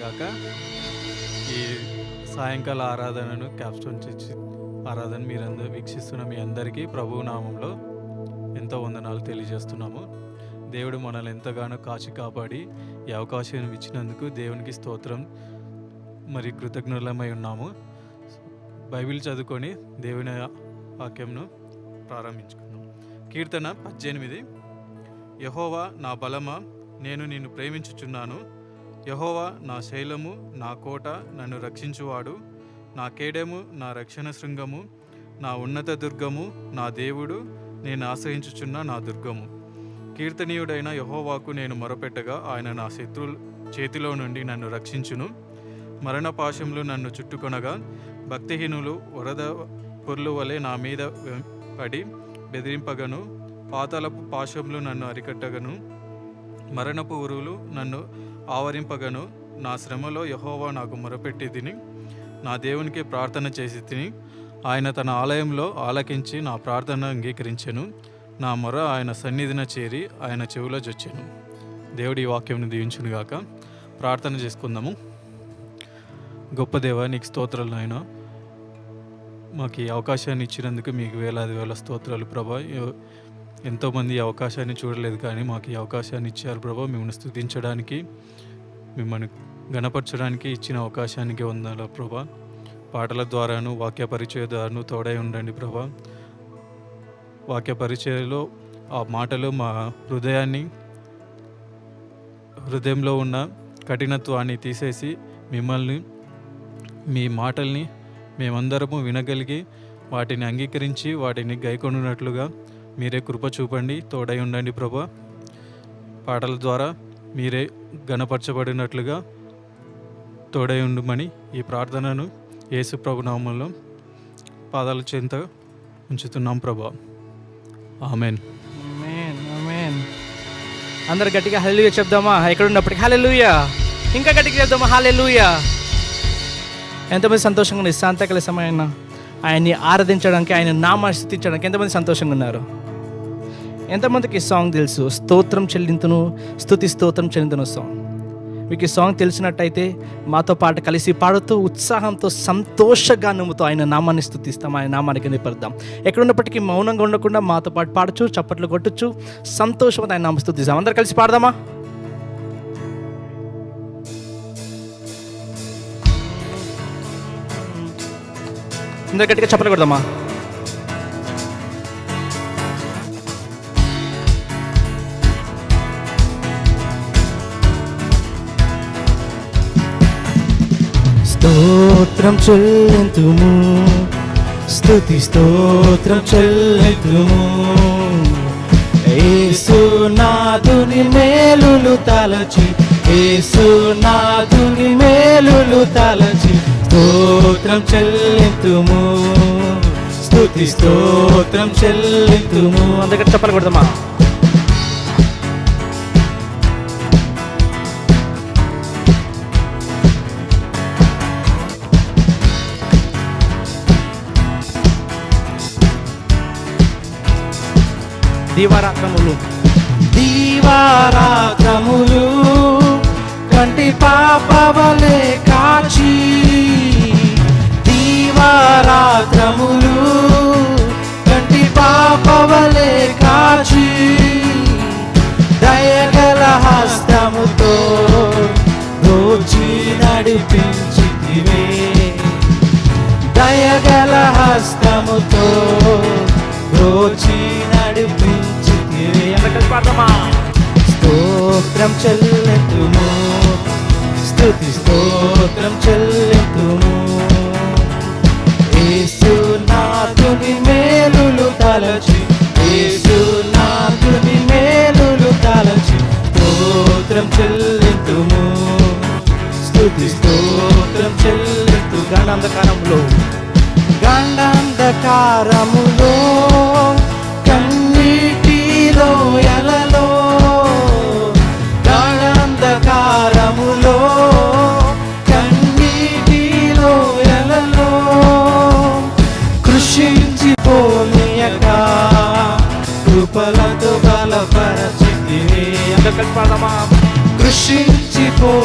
గాక. ఈ సాయంకాల ఆరాధనను క్యాప్స్టోన్ చర్చి ఆరాధన మీరందరూ వీక్షిస్తున్న మీ అందరికీ ప్రభువు నామంలో ఎంతో వందనాలు తెలియజేస్తున్నాము. దేవుడు మనల్ని ఎంతగానో కాచి కాపాడి ఈ అవకాశం ఇచ్చినందుకు దేవునికి స్తోత్రం మరి కృతజ్ఞులమై ఉన్నాము. బైబిల్ చదువుకొని దేవుని వాక్యంను ప్రారంభించుకుందాం. కీర్తన 18. యెహోవా నా బలమా, నేను నిన్ను ప్రేమించుచున్నాను. యెహోవా నా శైలము, నా కోట, నన్ను రక్షించువాడు, నా కేడెము, నా రక్షణ శృంగము, నా ఉన్నత దుర్గము, నా దేవుడు, నేను ఆశ్రయించుచున్న నా దుర్గము. కీర్తనీయుడైన యెహోవాకు నేను మొరపెట్టగా ఆయన నా శత్రువుల చేతిలో నుండి నన్ను రక్షించును. మరణపాశములు నన్ను చుట్టుకొనగా భక్తిహీనులు వరద పొర్లు వలె నా మీద పడి బెదిరింపగను. పాతాళపు పాశములు నన్ను అరికట్టగను. మరణపు ఉరువులు నన్ను ఆవరింపగను. నా శ్రమలో యెహోవా నాకు మొరపెట్టి తిని నా దేవునికి ప్రార్థన చేసి తిని ఆయన తన ఆలయంలో ఆలకించి నా ప్రార్థన అంగీకరించెను. నా మొర ఆయన సన్నిధిన చేరి ఆయన చెవిలో జొచ్చెను. దేవుడి వాక్యం దీవించునుగాక. ప్రార్థన చేసుకుందాము. గొప్ప దేవ, నీకు స్తోత్రాలు నాయన. మాకు ఈ అవకాశాన్ని ఇచ్చినందుకు మీకు వేలాది వేల స్తోత్రాలు ప్రభా. ఎంతోమంది ఈ అవకాశాన్ని చూడలేదు, కానీ మాకు ఈ అవకాశాన్ని ఇచ్చారు ప్రభా. మిమ్మల్ని స్తుతించడానికి, మిమ్మల్ని గణపరచడానికి ఇచ్చిన అవకాశానికి వందనాలు ప్రభా. పాటల ద్వారాను వాక్య పరిచయ ద్వారాను తోడై ఉండండి ప్రభా. వాక్య పరిచయలో ఆ మాటలు మా హృదయంలో ఉన్న కఠినత్వాన్ని తీసేసి మిమ్మల్ని, మీ మాటల్ని మేమందరము వినగలిగి వాటిని అంగీకరించి వాటిని గైకొనున్నట్లుగా మీరే కృప చూపండి, తోడై ఉండండి ప్రభా. పాటల ద్వారా మీరే గణపరచబడినట్లుగా తోడై ఉండమని ఈ ప్రార్థనను యేసు ప్రభు నామములో పాదాల చెంత ఉంచుతున్నాం ప్రభా. ఆమెన్. ఆమేన్. అందరు గట్టిగా హల్లెలూయా చెప్దామా? ఎక్కడున్నప్పటికీ హల్లెలూయా. ఇంకా గట్టిగా చెప్దామా? హల్లెలూయా. ఎంతమంది సంతోషంగా ఉన్నారు? సాయంకాల సమయాన ఆయన్ని ఆరాధించడానికి, ఆయన నామాన్ని స్తుతించడానికి ఎంతమంది సంతోషంగా ఉన్నారు? ఎంతమందికి ఈ సాంగ్ తెలుసు? స్తోత్రం చెల్లింతును, స్తుతి స్తోత్రం చెల్లింతును సాంగ్. మీకు ఈ సాంగ్ తెలిసినట్టయితే మాతో పాటు కలిసి పాడుతూ ఉత్సాహంతో సంతోషగానముతో ఆయన నామాన్ని స్తుతిస్తాం, ఆయన నామానికి నిపడదాం. ఎక్కడున్నప్పటికీ మౌనంగా ఉండకుండా మాతో పాటు పాడచ్చు, చప్పట్లు కొట్టచ్చు, సంతోషంతో ఆయన నామ స్తుతిస్తాం. అందరు కలిసి పాడదామా? అందరు గట్టిగా చప్పట్లు కొడదామా? స్తోత్రం చెల్లింతుము, స్తుతి స్తోత్రం చెల్లింతుము. యేసునాథుని మేలులు తలచి, యేసునాథుని మేలులు తలచి స్తోత్రం చెల్లింతుము, స్తుతి స్తోత్రం చెల్లింతుము. అందరికీ చెప్పాలి కొడదామా? దీవారాత్రములు, దీవారాత్రములు కంటి పాపవలే కాచి, దీవారాత్రములు కంటి పాపవలే కాచి, దయగల హస్తముతో దోచి నడిపించితివే, దయగల హస్తముతో దోచి నడిపించితివే. అందరికీ పాడదామా? స్తోత్రం చెల్లింతుము, స్తుతి స్తోత్రం చెల్లింతుము. యేసునాథుని మేలులు తలచి, యేసునాథుని మేలులు తలచి స్తోత్రం చెల్లింతుము, స్తుతి స్తోత్రం చెల్లింతు. గండాంధకారములో కన్నీటిలో ఎలలో, గండాంధకారములో కన్నీటిలో ఎలలో కృషించిపోనీయక కృపలతో బలపరచితివే. అందరికీ పాడదామా? కృషించిపోనీయగా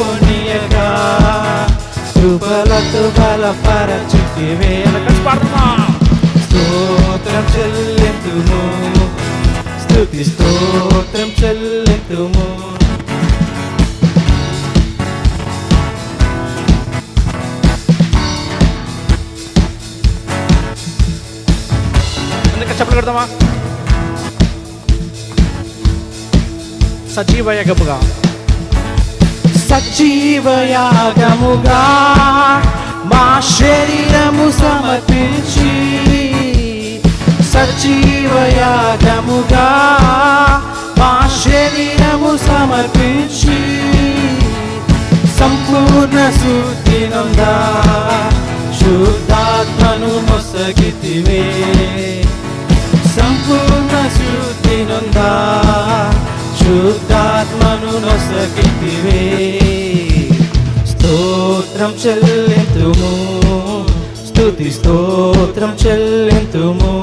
కృపలతో బలపరచితివే. స్తోత్రం చెల్లింతుము, స్తుతి స్తోత్రం చెల్లింతుము. చెప్పలు కొడతామా? సజీవయాగముగా సజీవయాగముగా మా శరీరము సమర్పించి, సజీవయాగముగా మా శరీరము సమర్పించి, సంపూర్ణ శుద్ధి నొందా శుద్ధాత్మను మొసగితివే. సంపూర్ణ శుద్ధి నొందా శుద్ధాత్మను నొసగితివే. స్తోత్రం చెల్లింతుము, స్తుతి స్తోత్రం చెల్లింతుము.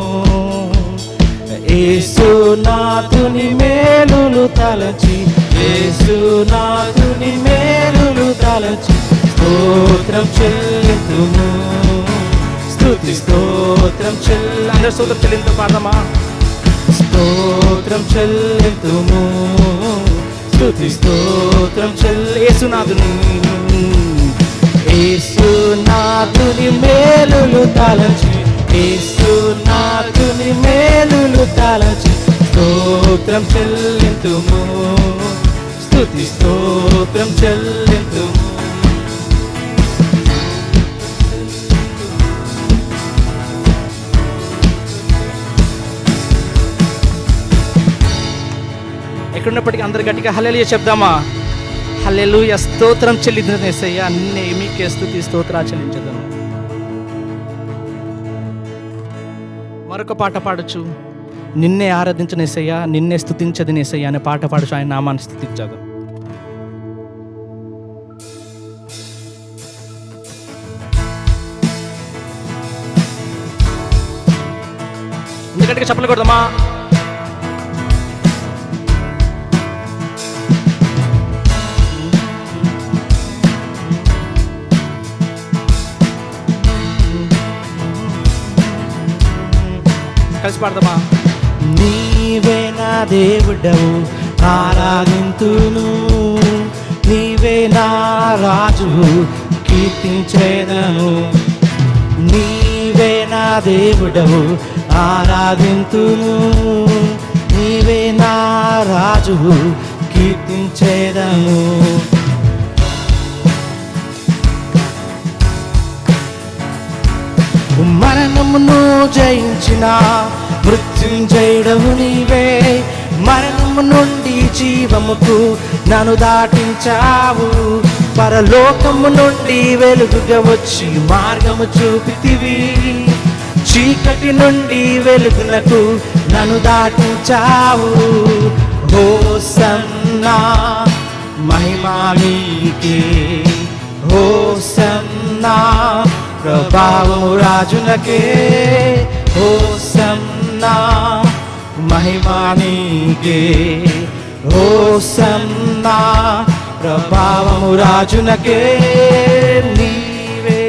యేసునాథుని మేలులు తలచి, యేసునాథుని మేలులు తలచి స్తోత్రం చెల్లింతుము, స్తుతి స్తోత్రం అందరూ స్తోత్రం చెల్లింతు పాడమా? స్తోత్రం చెల్లింతుము, స్తుతి స్తోత్రం యేసునాథుని, యేసునాథుని మేలులు తలచి, యేసునాథుని మేలులు తలచి స్తోత్రం చెల్లింతుము, స్తుతి స్తోత్రం చెల్లింతుము. ఎక్కడున్నప్పటికీ అందరు గట్టిగా హల్లెలూయా చెప్దామా? హల్లెలూయా. స్తోత్రం చెల్లించిన యేసయ్య, అన్నీ మీకే స్తుతి స్తోత్రాలు చెల్లించదాము. మరొక పాట పాడొచ్చు. నిన్నే ఆరాధించిన యేసయ్య, నిన్నే స్తుతించదు యేసయ్య అనే పాట పాడచ్చు. ఆయన నామాన్ని స్తుతించదు. ఎందుకంటే చెప్పలు కొడదామా? కలిసి పాడదామా? నీవే నా దేవుడవు ఆరాధింతును, నీవే నా రాజు కీర్తించేదను. నీవే నా దేవుడవు ఆరాధింతును, నీవే నా రాజు కీర్తించేదను. మరణమును జయించిన మృత్యుంజయుడవు నీవే. మరణము నుండి జీవముకు నన్ను దాటించావు. పరలోకము నుండి వెలుగుగా వచ్చి మార్గము చూపితివి. చీకటి నుండి వెలుగునకు నన్ను దాటించావు. హోసన్నా మహిమా నీకే, హోసన్నా ప్రభావము రాజునకే. హోసన్నా మహిమా నీకే, హోసన్నా ప్రభావము రాజునకే. నీవే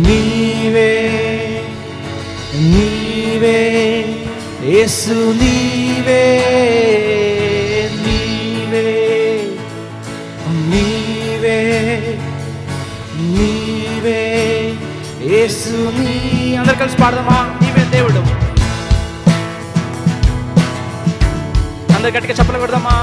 నీవే నీవే యేసు, నీవే నీవే నీవే నీవే యేసు. అందరు కలిసి పాడదామా? నీవే దేవుడు. అందరు గట్టిగా చెప్పలు కొడదామా?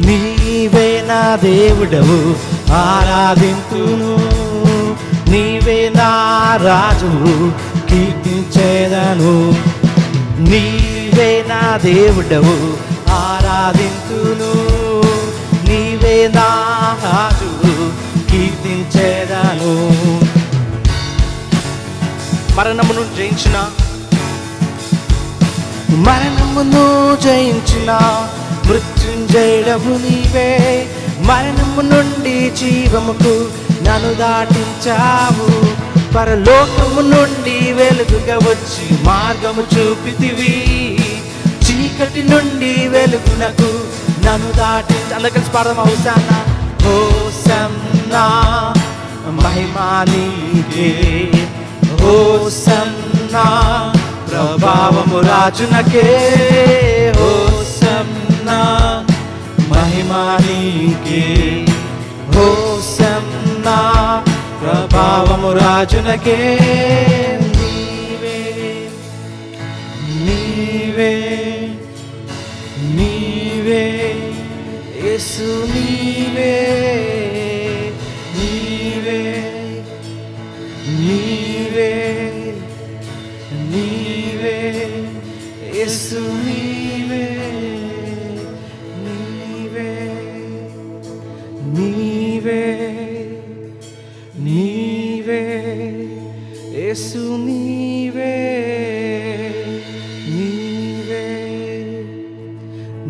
నీవే నా దేవుడవు ఆరాధింతును, నీవే నా రాజు కీర్తించేదను. నీవే నా దేవుడవు ఆరాధింతును, నీవే నా రాజు కీర్తించేదను. మరణమును జయించిన, మరణమును జయించిన మృత్యుంజయుడవు నీవే. మరణము నుండి జీవముకు నన్ను దాటించావు. పరలోకము నుండి వెలుగుగా వచ్చి మార్గము చూపితివి, చీకటి నుండి వెలుగునకు నన్ను దాటి. అందరు కలిసి పాడదాం. హోసన్నా హోసన్నా మహిమా నీకే, హోసన్నా ప్రభావము రాజునకే, హోసన్నా మహిమా నీకే, హోసన్నా ప్రభావము రాజునకే. నీవే నీవే నీవే యేసు, నీవే నీవే నీవే నీవే యేసు, నీవే నీవే నీవే నీవే యేసు, నీవే నీవే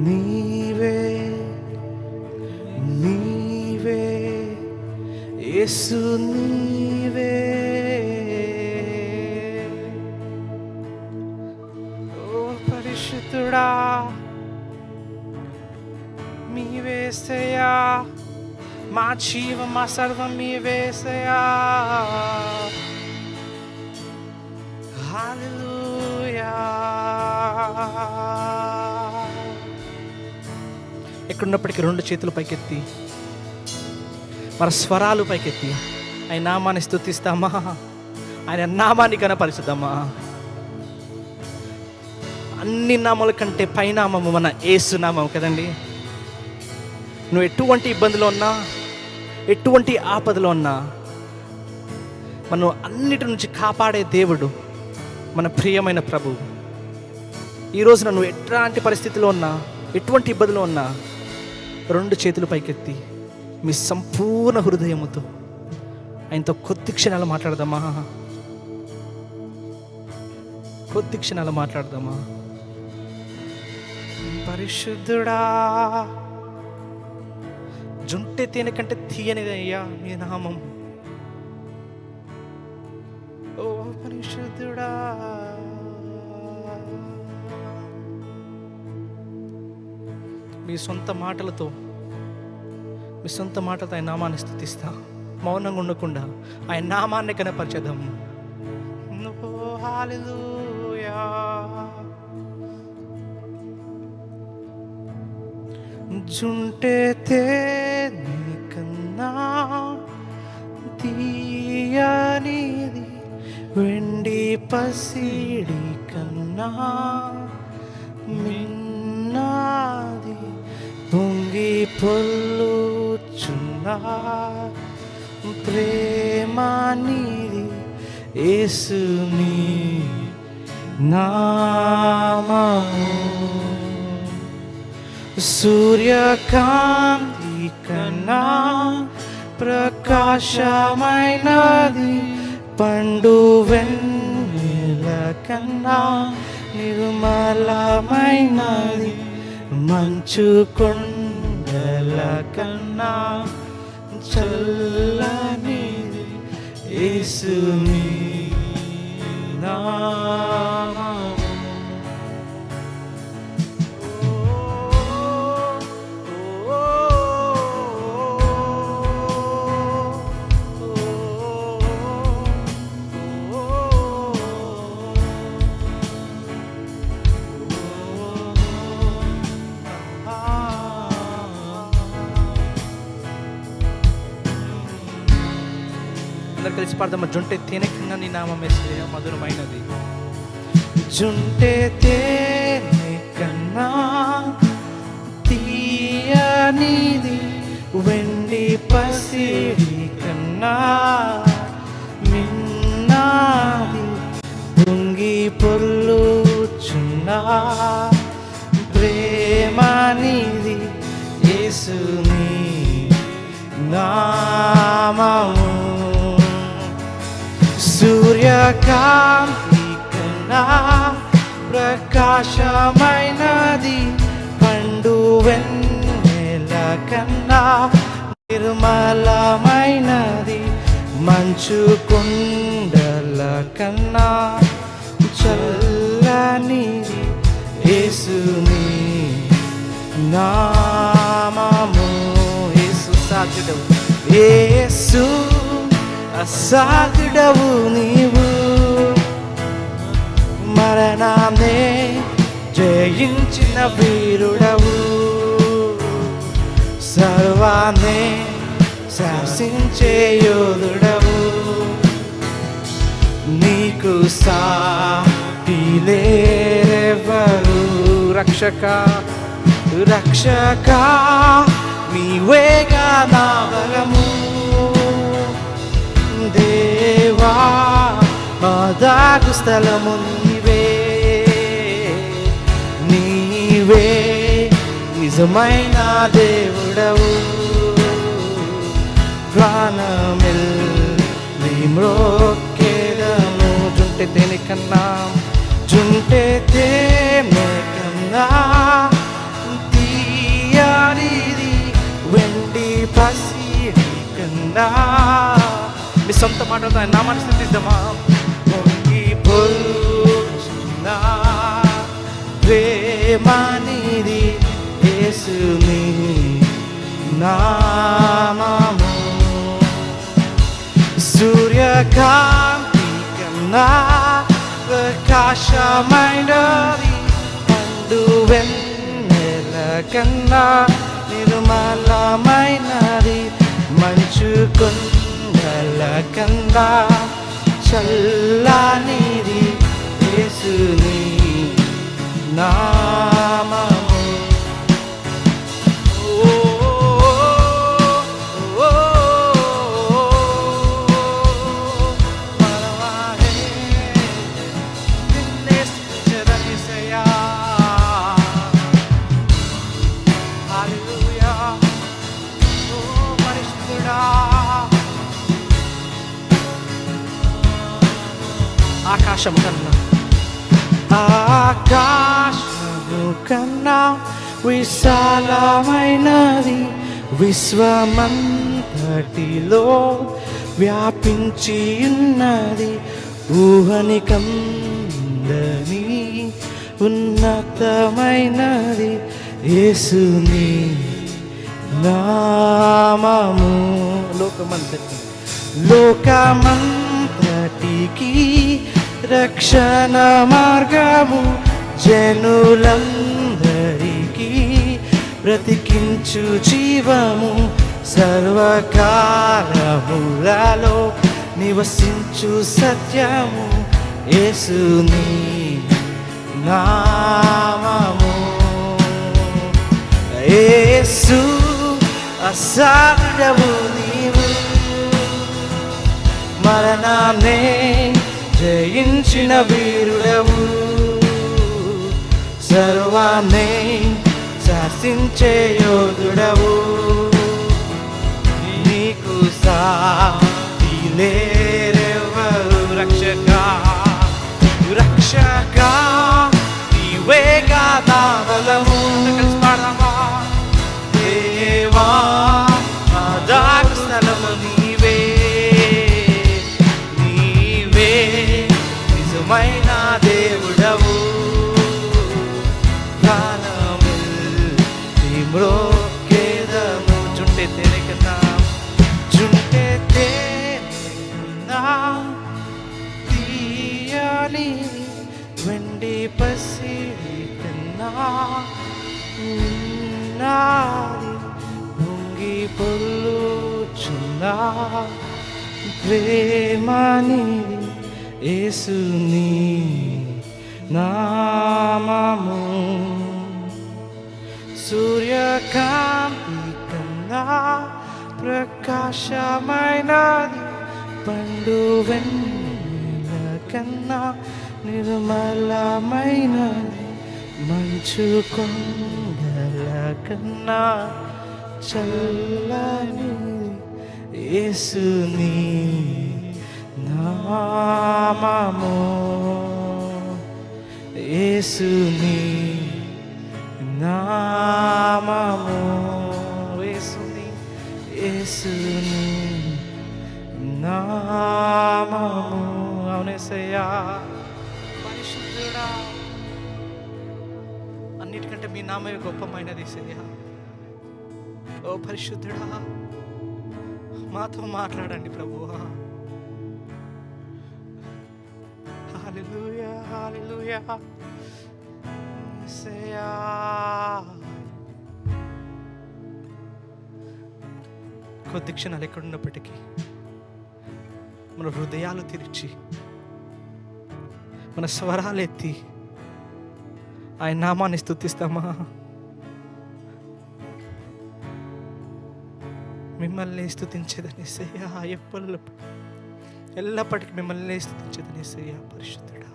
నీవే నీవే యేసు, నీవే. ఓ పరిశుద్ధుడా మీవేసయ్యా, మా జీవం మా సర్వం మీవేసయ్యా. హల్లెలూయా. ఎక్కడున్నప్పటికీ రెండు చేతులు పైకెత్తి, మన స్వరాలు పైకెత్తి ఆయన నామాన్ని స్తుతిస్తామా, ఆయన నామాన్ని కనపరుచుదామా. అన్ని నామాల కంటే పైనామము మన యేసు నామం కదండి. నువ్వు ఎటువంటి ఇబ్బందిలో ఉన్నా, ఎటువంటి ఆపదలో ఉన్నా, మనం అన్నిటి నుంచి కాపాడే దేవుడు మన ప్రియమైన ప్రభు. ఈరోజున నువ్వు ఎట్లాంటి పరిస్థితిలో ఉన్నా, ఎటువంటి ఇబ్బందిలో ఉన్నా, రెండు చేతులు పైకెత్తి మీ సంపూర్ణ హృదయముతో ఆయనతో కొద్ది క్షణాలు మాట్లాడదామా, కొద్ది క్షణాలు మాట్లాడదామా. పరిశుద్ధుడా, జుంటె తేనె కంటే తీయనిది అయ్యా మీ నామం. ఓ పరిశుద్ధుడా, మీ సొంత మాటలతో ఆయన నామాన్ని స్తుతిస్తా. మౌనంగా ఉండకుండా ఆయన నామాన్ని కనపరచేద్దాం. హల్లెలూయా. జుంటె తేనె కన్నా తీయనిది, వెండి పసిడి కన్నా మిన్నాది, పొంగి పొల్లుచున్నా ప్రేమ నీది యేసుని నామము. సూర్యకాంతి కన్నా ప్రకాశమైనది, పండు వెన్నెల కన్నా నిర్మలమైనది, మంచు కొండల కన్నా చల్లనిది యేసుని నామము. అందరు కలిసి పాడదామా. జుంటె తేనె కన్నా నీ నామం యేసయ్యా మధురమైనది. జుంటె తేనె కన్నా తీయనిది, వెండి పసిడి కన్నా మిన్నాది, పొంగి పొర్లుచున్నా ప్రేమ నీది యేసుని నామము. సూర్యకాంతి కన్నా ప్రకాశమైనది, పండు వెన్నెల కన్నా నిర్మలమైనది, మంచు కొండల కన్నా చల్లనిది యేసుని నామము. యేసు సాధ్యుడవు, యేసు అసాధ్యుడవు నీవు. మరణాన్నే జయించిన వీరుడవు, సర్వాన్నే శాసించే యోధుడవు. నీకు సాటి లేరెవరు. రక్షక రక్షక నీవేగా నా బలము. దేవా మా దాగు స్థలము నీవే. నీవే నిజమైన దేవుడవు. ప్రాణమిల్లి మ్రోక్కేదము. జుంటె తేనె కన్నా జుంటె తేనె కన్నా తీయనిది వెండి పసిడి కన్నా. మీ సొంత మాటతో ఆయన నామాన్ని స్తుతిద్దామా? పొంగి పొర్చున్న ప్రేమనిది యేసుని నామము. సూర్యకాంతి కన్నా ప్రకాశమైనది, పండు వెన్నెల కన్నా నిర్మలమైనది, మంచు కొండల కన్నా చల్లనిది యేసుని నామము. ఆకాశము కన్నా ఆకాశము కన్నా విశాలమైనది, విశ్వమంతటిలో వ్యాపించి ఉన్నది, ఊహని కందని ఉన్నతమైనది యేసుని నామము. లోకమంతటికి రక్షణ మార్గము, జనులందరికీ బ్రతికించు జీవము, సర్వకాలములలో నివసించు సత్యము యేసుని నామము. యేసు అసాధ్యుడవు నీవు, మరణాన్నే జయించిన వీరుడవు, సర్వాన్నే శాసించే యోధుడవు. నీకు సాటి లేరెవరు. రక్షక రక్షక నీవేగా నా బలము. దేవా నా దాగు స్థలము నీవే. నీవే నిజమైన దేవుడవు. ప్రాణమిల్లి మ్రోక్కేదము. జుంటె తేనె కన్నా జుంటె తేనె కన్నా తీయని వెండి పసిడి కన్నా నాది పొంగి పొర్లుచున్న ప్రేమనిది యేసుని నామము. సూర్యకాంతి కన్నా ప్రకాశమైనది, పండు వెన్నెల కన్నా నిర్మలమైనది, మంచు కొండల కన్నా చల్లని యేసుని నామము. యేసుని నామము. యేసుని యేసుని నామము. ఎందుకంటే మీ నామే గొప్పమైనది యేసయ్యా. ఓ పరిశుద్ధుడా, మాతో మాట్లాడండి ప్రభువా. హల్లెలూయా, హల్లెలూయా యేసయ్యా. కొద్ది క్షణాలు ఎక్కడున్నప్పటికీ మన హృదయాలు తెరిచి మన స్వరాలు ఎత్తి ఆయన నామాన్ని స్తుతిస్తామా? మిమ్మల్ని స్తుతించేదని యేసయ్యా, ఎల్లప్పటికీ మిమ్మల్ని స్తుతించేదని యేసయ్యా పరిశుద్ధుడా.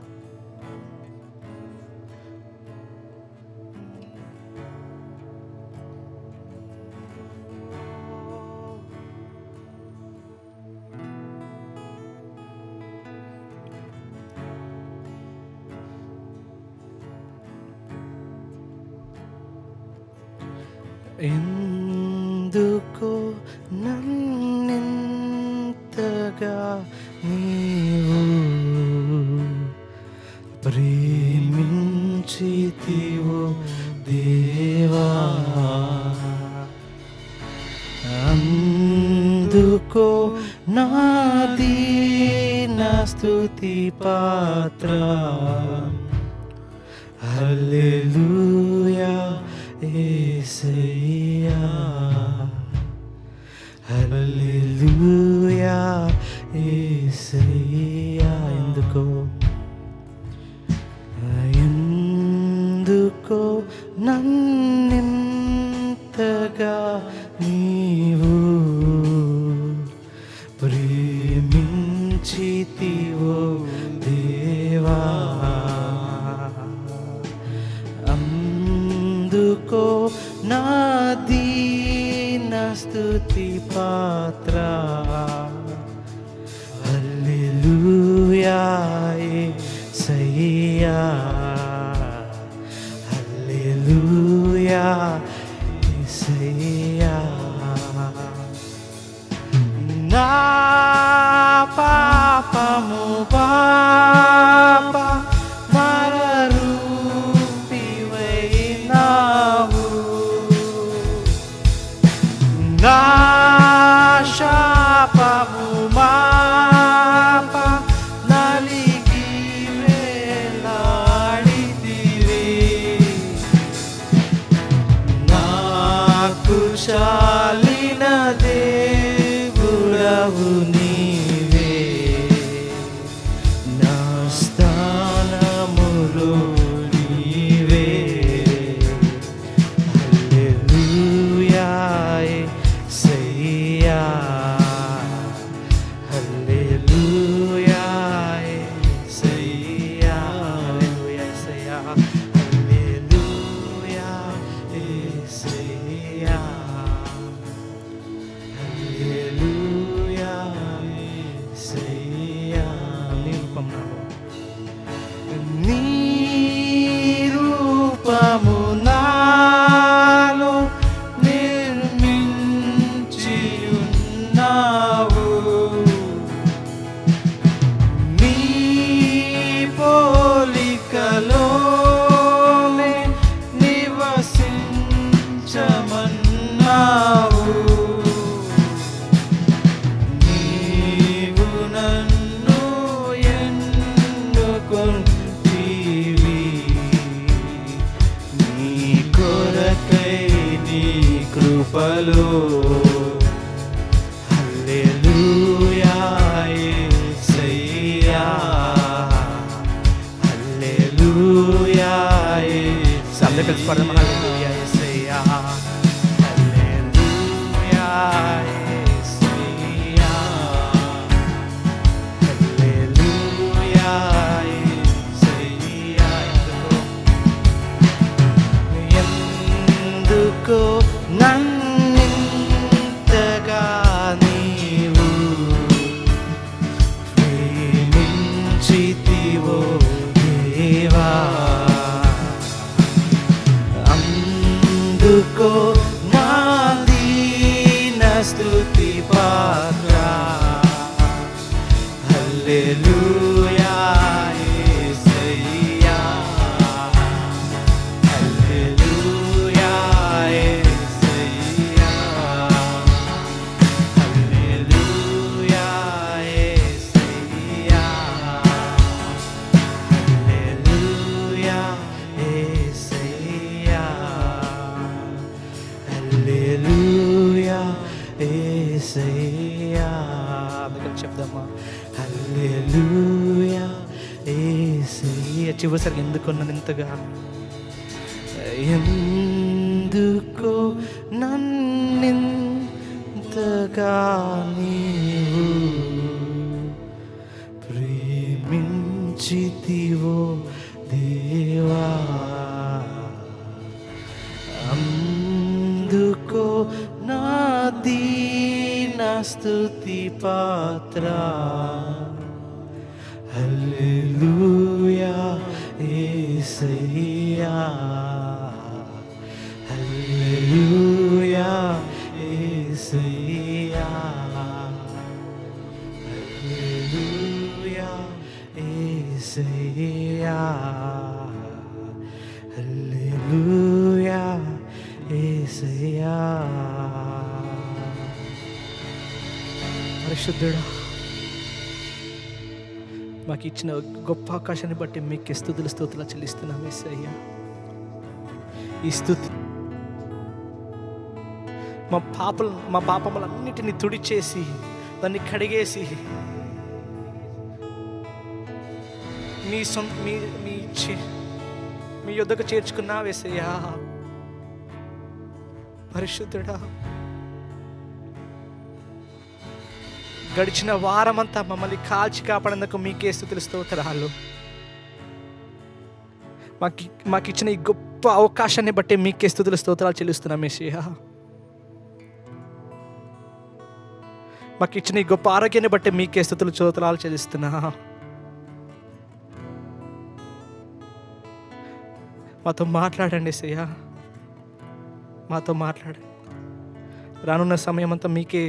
ఎందుకో నన్నెంతగా నీవు ప్రేమించితివో దేవా, అందుకో నా దీన స్తుతి పాత్ర. హల్లెలూయా యేసయ్యా, హల్లెలూయా యేసయ్యా. ఎందుకో నన్నెంతగా నీవు ప్రేమించితివో దేవా, అందుకో నా దీన స్తుతి పాత్ర. హల్లెలూయా యేసయ్యా, హల్లెలూయా యేసయ్యా. నా పాపము పాప నరరూపివైనావు, నా శాపము మాప నలిగి వేలాడితివి, నాకు చాలిన దేవుడవు నీవే, నా స్థానములో నీవే. హల్లెలూయా యేసయ్యా, హల్లెలూయా యేసయ్యా, హల్లెలూయా యేసయ్యా, హల్లెలూయా యేసయ్యా, హల్లెలూయా యేసయ్యా. నీ రూపం నాలో, నీ రూపము నాలో నిర్మించియున్నావు, నీ పోలికలోనే నివసించమన్నావు, నీవు నన్ను ఎన్నుకొంటివి, నీ కొరకై నీ కృపలో. హల్లెలూయా యేసయ్యా, హల్లెలూయా యేసయ్యా. అందరూ కలిసి పాడదాం. హల్లెలూయా యేసయ్యా, హల్లెలూయా యేసయ్యా, హల్లెలూయా యేసయ్యా. ఎందుకో నన్నింతగా నీవు ప్రేమించితివో దేవా, చివరిసరికి ఎందుకున్నది ఇంతగా? ఎందుకో నన్నింతగా నీవు ప్రేమించితివో దేవా, అందుకో నా దీన స్తుతి పాత్ర. హల్లెలూయా యేసయ్యా, హల్లెలూయా యేసయ్యా, హల్లెలూయా యేసయ్యా, హల్లెలూయా యేసయ్యా. పరిశుద్ధుడా, మాకు ఇచ్చిన గొప్ప అవకాశాన్ని బట్టి మీకు స్తుతులు స్తోత్రాలు చెల్లిస్తున్నాం యేసయ్యా. ఈ స్తుతి మా పాపములన్నిటిని తుడిచేసి దాన్ని కడిగేసి మీ యొద్దకు చేర్చుకున్నావు యేసయ్యా. పరిశుద్ధుడా, గడిచిన వారమంతా మమ్మల్ని కాల్చి కాపాడేందుకు మీకే స్తుతులు స్తోత్రాలు. మాకు ఇచ్చిన ఈ గొప్ప అవకాశాన్ని బట్టి మీకే స్తుతులు స్తోత్రాలు చెల్లిస్తున్నాం యేసయ్యా. మాకు ఇచ్చిన ఈ గొప్ప ఆరోగ్యాన్ని బట్టి మీకే స్తుతులు స్తోత్రాలు చెల్లిస్తున్నా. మాతో మాట్లాడండి యేసయ్యా, మాతో మాట్లాడండి. రానున్న సమయం అంతా మీకే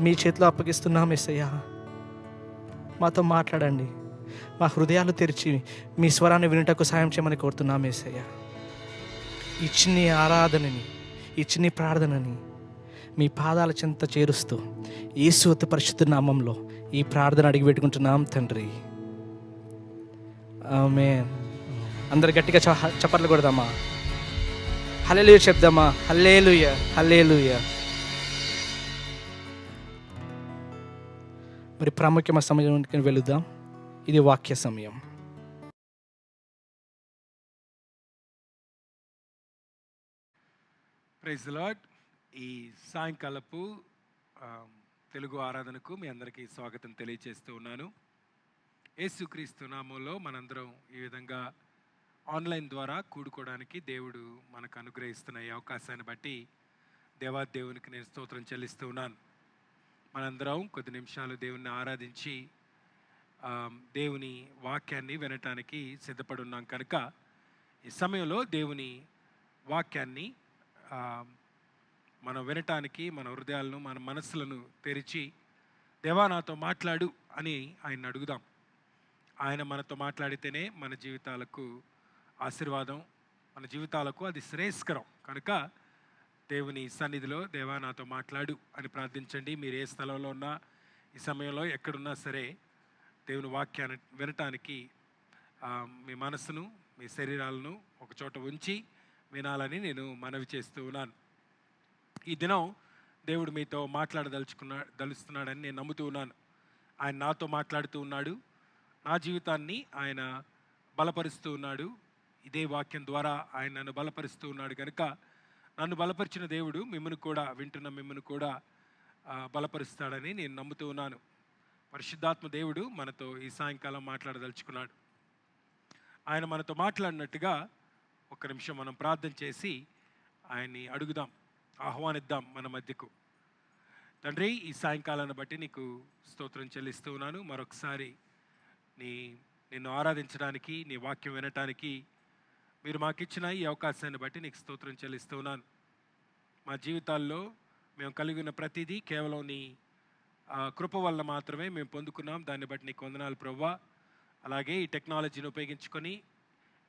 మీ చేతిలో అప్పగిస్తున్నాం యేసయ్యా. మాతో మాట్లాడండి, మా హృదయాలు తెరిచి మీ స్వరాన్ని వినుటకు సాయం చేయమని కోరుతున్నాం యేసయ్యా. ఇచ్చిన ఆరాధనని, ఇచ్చిన ప్రార్థనని మీ పాదాల చెంత చేరుస్తూ యేసు అతి పరిశుద్ధ నామంలో ఈ ప్రార్థన అడిగి పెట్టుకుంటున్నాం తండ్రి, ఆమేన్. అందరు గట్టిగా చప్పట్లు కొడదామా? హల్లెలూయా చెప్దామా? హల్లెలూయా, హల్లెలూయా. మరి ప్రాముఖ్యమైన సమయానికి వెళుద్దాం. ఇది వాక్య సమయం. Praise the Lord. ఈ సాయంకాలపు తెలుగు ఆరాధనకు మీ అందరికీ స్వాగతం తెలియజేస్తూ ఉన్నాను. యేసుక్రీస్తు నామంలో మనందరం ఈ విధంగా ఆన్లైన్ ద్వారా కూడుకోవడానికి దేవుడు మనకు అనుగ్రహిస్తున్న ఈ అవకాశాన్ని బట్టి దేవాదేవునికి నేను స్తోత్రం చెల్లిస్తూ ఉన్నాను. మనందరం కొద్ది నిమిషాలు దేవుని ఆరాధించి దేవుని వాక్యాన్ని వినటానికి సిద్ధపడి ఉన్నాం కనుక ఈ సమయంలో దేవుని వాక్యాన్ని మనం వినటానికి మన హృదయాలను, మన మనస్సులను తెరిచి దేవా నాతో మాట్లాడు అని ఆయన్ని అడుగుదాం. ఆయన మనతో మాట్లాడితేనే మన జీవితాలకు ఆశీర్వాదం, మన జీవితాలకు అది శ్రేయస్కరం. కనుక దేవుని సన్నిధిలో దేవా నాతో మాట్లాడు అని ప్రార్థించండి. మీరు ఏ స్థలంలో ఉన్నా, ఈ సమయంలో ఎక్కడున్నా సరే దేవుని వాక్యాన్ని వినటానికి మీ మనసును, మీ శరీరాలను ఒక చోట ఉంచి వినాలని నేను మనవి చేస్తూ ఉన్నాను. ఈ దినం దేవుడు మీతో దలుస్తున్నాడని నేను నమ్ముతూ ఉన్నాను. ఆయన నాతో మాట్లాడుతూ ఉన్నాడు, నా జీవితాన్ని ఆయన బలపరుస్తూ ఉన్నాడు. ఇదే వాక్యం ద్వారా ఆయన నన్ను బలపరుస్తూ ఉన్నాడు. కనుక నన్ను బలపరిచిన దేవుడు మిమ్మల్ని కూడా, వింటున్న మిమ్మల్ని కూడా బలపరుస్తాడని నేను నమ్ముతూ ఉన్నాను. పరిశుద్ధాత్మ దేవుడు మనతో ఈ సాయంకాలం మాట్లాడదలుచుకున్నాడు. ఆయన మనతో మాట్లాడినట్టుగా ఒక నిమిషం మనం ప్రార్థన చేసి ఆయన్ని అడుగుదాం, ఆహ్వానిద్దాం మన మధ్యకు. తండ్రి, ఈ సాయంకాలాన్ని బట్టి నీకు స్తోత్రం చెల్లిస్తూ ఉన్నాను. మరొకసారి నిన్ను ఆరాధించడానికి, నీ వాక్యం వినటానికి మీరు మాకు ఇచ్చిన ఈ అవకాశాన్ని బట్టి నీకు స్తోత్రం చెల్లిస్తూ ఉన్నాను. మా జీవితాల్లో మేము కలిగి ఉన్న ప్రతిదీ కేవలం నీ కృప వల్ల మాత్రమే మేము పొందుకున్నాం. దాన్ని బట్టి నీకు వందనాలు ప్రభువా. అలాగే ఈ టెక్నాలజీని ఉపయోగించుకొని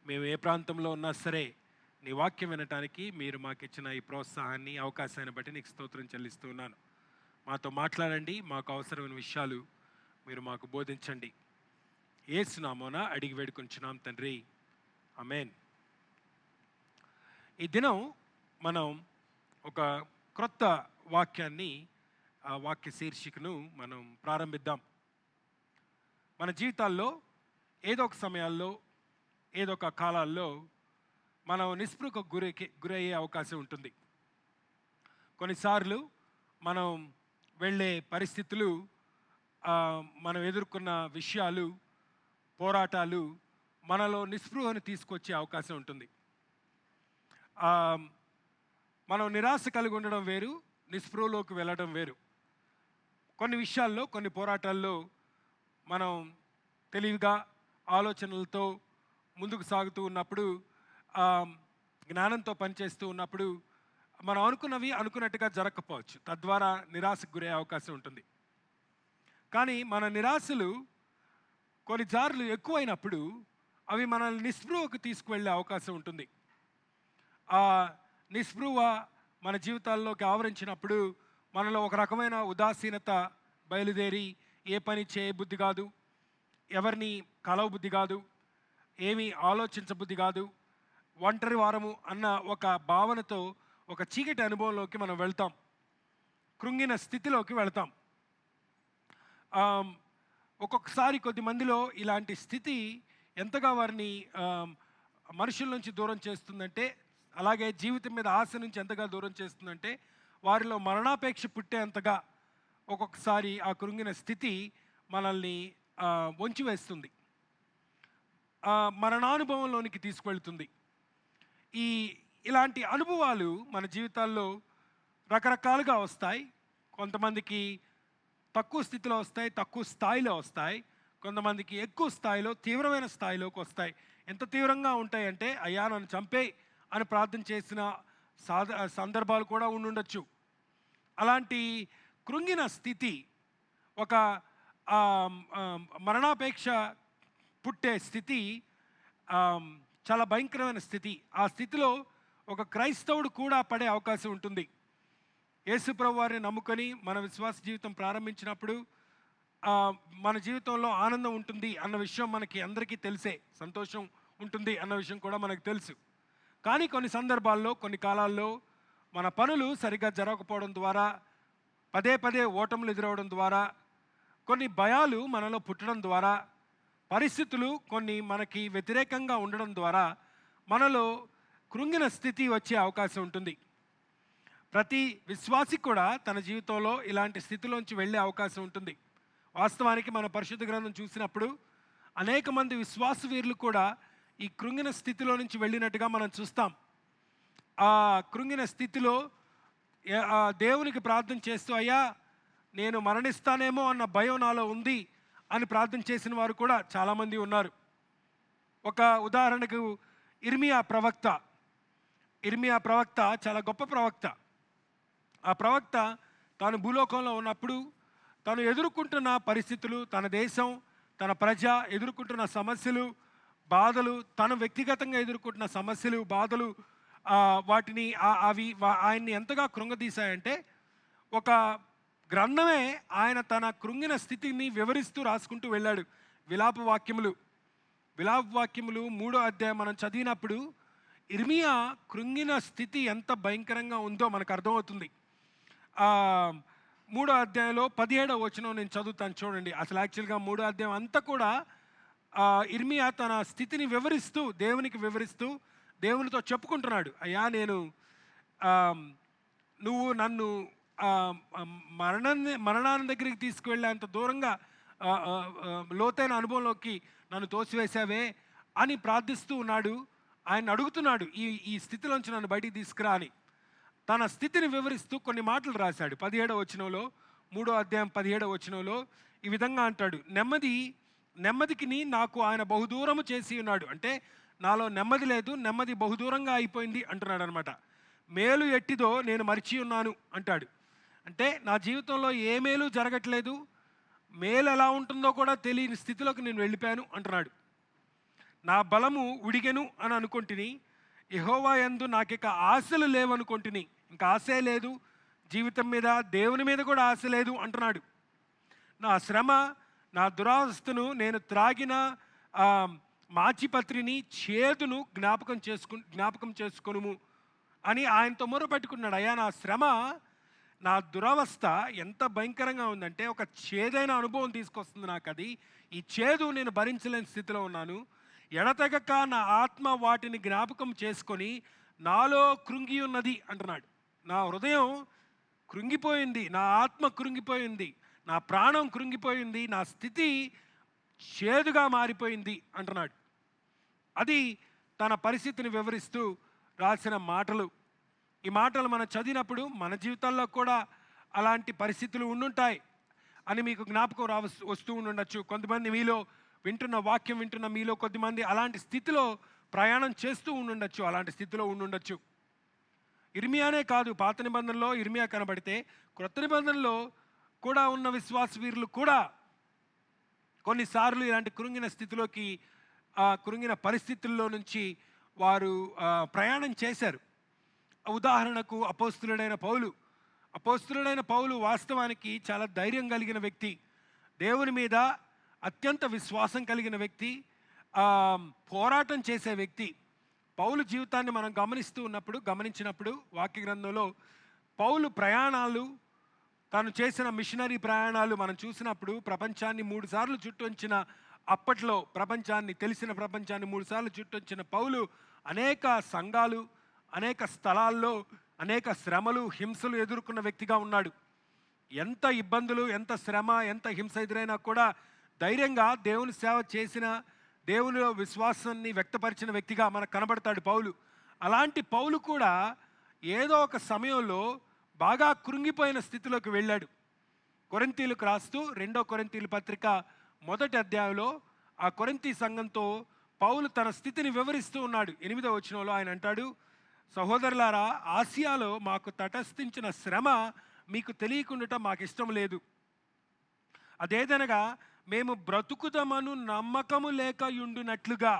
మేము ఏ ప్రాంతంలో ఉన్నా సరే నీ వాక్యం వినటానికి మీరు మాకు ఇచ్చిన ఈ ప్రోత్సాహాన్ని, అవకాశాన్ని బట్టి నీకు స్తోత్రం చెల్లిస్తూ ఉన్నాను. మాతో మాట్లాడండి, మాకు అవసరమైన విషయాలు మీరు మాకు బోధించండి. యేసు నామమున అడిగి వేడుకొంచున్నాం తండ్రి, ఆమేన్. ఈ దినం మనం ఒక క్రొత్త వాక్యాన్ని, ఆ వాక్య శీర్షికను మనం ప్రారంభిద్దాం. మన జీవితాల్లో ఏదో ఒక సమయాల్లో ఏదో ఒక కాలాల్లో మనం నిస్పృహకు గురయ్యే అవకాశం ఉంటుంది. కొన్నిసార్లు మనం వెళ్ళే పరిస్థితులు, మనం ఎదుర్కొన్న విషయాలు, పోరాటాలు మనలో నిస్పృహను తీసుకొచ్చే అవకాశం ఉంటుంది. మనం నిరాశ కలిగి ఉండడం వేరు, నిస్పృహలోకి వెళ్ళడం వేరు. కొన్ని విషయాల్లో, కొన్ని పోరాటాల్లో మనం తెలివిగా ఆలోచనలతో ముందుకు సాగుతూ ఉన్నప్పుడు, జ్ఞానంతో పనిచేస్తూ ఉన్నప్పుడు మనం అనుకున్నవి అనుకున్నట్టుగా జరగకపోవచ్చు. తద్వారా నిరాశకు గురే అవకాశం ఉంటుంది. కానీ మన నిరాశలు కొన్నిసార్లు ఎక్కువైనప్పుడు అవి మనల్ని నిస్పృహకు తీసుకువెళ్ళే అవకాశం ఉంటుంది. ఆ నిస్పృహ మన జీవితాల్లోకి ఆవరించినప్పుడు మనలో ఒక రకమైన ఉదాసీనత బయలుదేరి ఏ పని చేయబుద్ధి కాదు, ఎవరిని కలవబుద్ధి కాదు, ఏమీ ఆలోచించబుద్ధి కాదు, ఒంటరి వారము అన్న ఒక భావనతో ఒక చీకటి అనుభవంలోకి మనం వెళ్తాం, కృంగిన స్థితిలోకి వెళ్తాం. ఒక్కొక్కసారి కొద్దిమందిలో ఇలాంటి స్థితి ఎంతగా వారిని మనుషుల నుంచి దూరం చేస్తుందంటే, అలాగే జీవితం మీద ఆశ నుంచి ఎంతగా దూరం చేస్తుందంటే, వారిలో మరణాపేక్ష పుట్టేంతగా ఒక్కొక్కసారి ఆ కృంగిన స్థితి మనల్ని వంచివేస్తుంది, మరణానుభవంలోనికి తీసుకువెళ్తుంది. ఇలాంటి అనుభవాలు మన జీవితాల్లో రకరకాలుగా వస్తాయి. కొంతమందికి తక్కువ స్థితిలో వస్తాయి, తక్కువ స్థాయిలో వస్తాయి. కొంతమందికి ఎక్కువ స్థాయిలో, తీవ్రమైన స్థాయిలోకి వస్తాయి. ఎంత తీవ్రంగా ఉంటాయంటే, అయ్యా నన్ను చంపేయ్ అని ప్రార్థన చేసిన సందర్భాలు కూడా ఉండుండొచ్చు. అలాంటి కృంగిన స్థితి, ఒక మరణాపేక్ష పుట్టే స్థితి చాలా భయంకరమైన స్థితి. ఆ స్థితిలో ఒక క్రైస్తవుడు కూడా పడే అవకాశం ఉంటుంది. యేసు ప్రభు వారిని నమ్ముకొని మన విశ్వాస జీవితం ప్రారంభించినప్పుడు మన జీవితంలో ఆనందం ఉంటుంది అన్న విషయం మనకి అందరికీ తెలిసే, సంతోషం ఉంటుంది అన్న విషయం కూడా మనకు తెలుసు. కానీ కొన్ని సందర్భాల్లో, కొన్ని కాలాల్లో మన పనులు సరిగ్గా జరగకపోవడం ద్వారా, పదే పదే ఓటములు ఎదురవడం ద్వారా, కొన్ని భయాలు మనలో పుట్టడం ద్వారా, పరిస్థితులు కొన్ని మనకి వ్యతిరేకంగా ఉండడం ద్వారా మనలో కృంగిన స్థితి వచ్చే అవకాశం ఉంటుంది. ప్రతి విశ్వాసి కూడా తన జీవితంలో ఇలాంటి స్థితిలోంచి వెళ్ళే అవకాశం ఉంటుంది. వాస్తవానికి మన పరిశుద్ధ గ్రంథం చూసినప్పుడు అనేక మంది విశ్వాస వీరులు కూడా ఈ కృంగిన స్థితిలో నుంచి వెళ్ళినట్టుగా మనం చూస్తాం. ఆ కృంగిన స్థితిలో దేవునికి ప్రార్థన చేస్తూ, అయ్యా నేను మరణిస్తానేమో అన్న భయం నాలో ఉంది అని ప్రార్థన చేసిన వారు కూడా చాలామంది ఉన్నారు. ఒక ఉదాహరణకు ఇర్మియా ప్రవక్త చాలా గొప్ప ప్రవక్త. ఆ ప్రవక్త తాను భూలోకంలో ఉన్నప్పుడు తాను ఎదుర్కొంటున్న పరిస్థితులు, తన దేశం, తన ప్రజ ఎదుర్కొంటున్న సమస్యలు, బాధలు, తను వ్యక్తిగతంగా ఎదుర్కొంటున్న సమస్యలు, బాధలు, వాటిని అవి ఆయన్ని ఎంతగా కృంగదీశాయంటే, ఒక గ్రంథమే ఆయన తన కృంగిన స్థితిని వివరిస్తూ రాసుకుంటూ వెళ్ళాడు. విలాప వాక్యములు 3వ అధ్యాయం మనం చదివినప్పుడు ఇర్మియా కృంగిన స్థితి ఎంత భయంకరంగా ఉందో మనకు అర్థమవుతుంది. 3వ అధ్యాయంలో 17వ వచనం నేను చదువుతాను చూడండి. అసలు యాక్చువల్గా 3వ అధ్యాయం అంతా కూడా ఇర్మియా తన స్థితిని వివరిస్తూ, దేవునికి వివరిస్తూ దేవునితో చెప్పుకుంటున్నాడు. అయ్యా నేను నువ్వు నన్ను మరణాన్ని దగ్గరికి తీసుకువెళ్ళేంత దూరంగా లోతైన అనుభవంలోకి నన్ను తోసివేశావే అని ప్రార్థిస్తూ ఉన్నాడు. ఆయన అడుగుతున్నాడు, ఈ స్థితిలోంచి నన్ను బయటికి తీసుకురా అని. తన స్థితిని వివరిస్తూ కొన్ని మాటలు రాశాడు. 17వ వచనంలో, 3వ అధ్యాయం 17వ వచనంలో ఈ విధంగా అంటాడు, నెమ్మదికి నాకు ఆయన బహుదూరము చేసి ఉన్నాడు. అంటే నాలో నెమ్మది లేదు, నెమ్మది బహుదూరంగా అయిపోయింది అంటున్నాడు అనమాట. మేలు ఎట్టిదో నేను మరిచి ఉన్నాను అంటాడు. అంటే నా జీవితంలో ఏ మేలు జరగట్లేదు, మేలు ఎలా ఉంటుందో కూడా తెలియని స్థితిలోకి నేను వెళ్ళిపోయాను అంటున్నాడు. నా బలము ఉడిగెను అని అనుకుంటుని, యెహోవా యందు నాకిక ఆశలు లేవనుకుంటుని, ఇంకా ఆశే లేదు జీవితం మీద, దేవుని మీద కూడా ఆశ లేదు అంటున్నాడు. నా శ్రమ, నా దురావస్థను, నేను త్రాగిన మాచిపత్రిని, చేదును జ్ఞాపకం చేసుకొనుము అని ఆయనతో మొరపెట్టుకున్నాడు. అయ్యా నా శ్రమ, నా దురవస్థ ఎంత భయంకరంగా ఉందంటే ఒక చేదైన అనుభవం తీసుకొస్తుంది నాకు. అది ఈ చేదు నేను భరించలేని స్థితిలో ఉన్నాను. ఎడతెగక నా ఆత్మ వాటిని జ్ఞాపకం చేసుకొని నాలో కృంగి ఉన్నది అంటున్నాడు. నా హృదయం కృంగిపోయింది, నా ఆత్మ కృంగిపోయింది, నా ప్రాణం కృంగిపోయింది, నా స్థితి చేదుగా మారిపోయింది అంటున్నాడు. అది తన పరిస్థితిని వివరిస్తూ రాసిన మాటలు. ఈ మాటలు మనం చదివినప్పుడు మన జీవితాల్లో కూడా అలాంటి పరిస్థితులు ఉండుంటాయి అని మీకు జ్ఞాపకం వస్తూ ఉండొచ్చు. కొంతమంది మీలో వాక్యం వింటున్న మీలో కొద్దిమంది అలాంటి స్థితిలో ప్రయాణం చేస్తూ ఉండుండొచ్చు, అలాంటి స్థితిలో ఉండుండొచ్చు. ఇర్మియానే కాదు, పాత నిబంధనలో ఇర్మియా కనబడితే క్రొత్త నిబంధనలో కూడా ఉన్న విశ్వాస వీరులు కూడా కొన్నిసార్లు ఇలాంటి కృంగిన స్థితిలోకి, కృంగిన పరిస్థితుల్లో నుంచి వారు ప్రయాణం చేశారు. ఉదాహరణకు అపోస్తులుడైన పౌలు వాస్తవానికి చాలా ధైర్యం కలిగిన వ్యక్తి, దేవుని మీద అత్యంత విశ్వాసం కలిగిన వ్యక్తి, పోరాటం చేసే వ్యక్తి. పౌలు జీవితాన్ని మనం గమనించినప్పుడు వాక్య గ్రంథంలో పౌలు ప్రయాణాలు, తాను చేసిన మిషనరీ ప్రయాణాలు మనం చూసినప్పుడు ప్రపంచాన్ని 3 సార్లు చుట్టొచ్చిన, అప్పట్లో తెలిసిన ప్రపంచాన్ని 3 సార్లు చుట్టొచ్చిన పౌలు అనేక సంఘాలు, అనేక స్థలాల్లో అనేక శ్రమలు, హింసలు ఎదుర్కొన్న వ్యక్తిగా ఉన్నాడు. ఎంత ఇబ్బందులు, ఎంత శ్రమ, ఎంత హింస ఎదురైనా కూడా ధైర్యంగా దేవుని సేవ చేసిన, దేవునిలో విశ్వాసాన్ని వ్యక్తపరిచిన వ్యక్తిగా మనకు కనబడతాడు పౌలు. అలాంటి పౌలు కూడా ఏదో ఒక సమయంలో బాగా కృంగిపోయిన స్థితిలోకి వెళ్ళాడు. కొరింథీలకు రాస్తూ 2 కొరింథీయుల పత్రిక 1వ అధ్యాయంలో ఆ కొరింథీ సంఘంతో పౌలు తన స్థితిని వివరిస్తూ ఉన్నాడు. 8వ వచనంలో ఆయన అంటాడు, సహోదరులారా, ఆసియాలో మాకు తటస్థించిన శ్రమ మీకు తెలియకుండా మాకు ఇష్టం లేదు. అదేదనగా మేము బ్రతుకుదమను నమ్మకము లేక యుండునట్లుగా.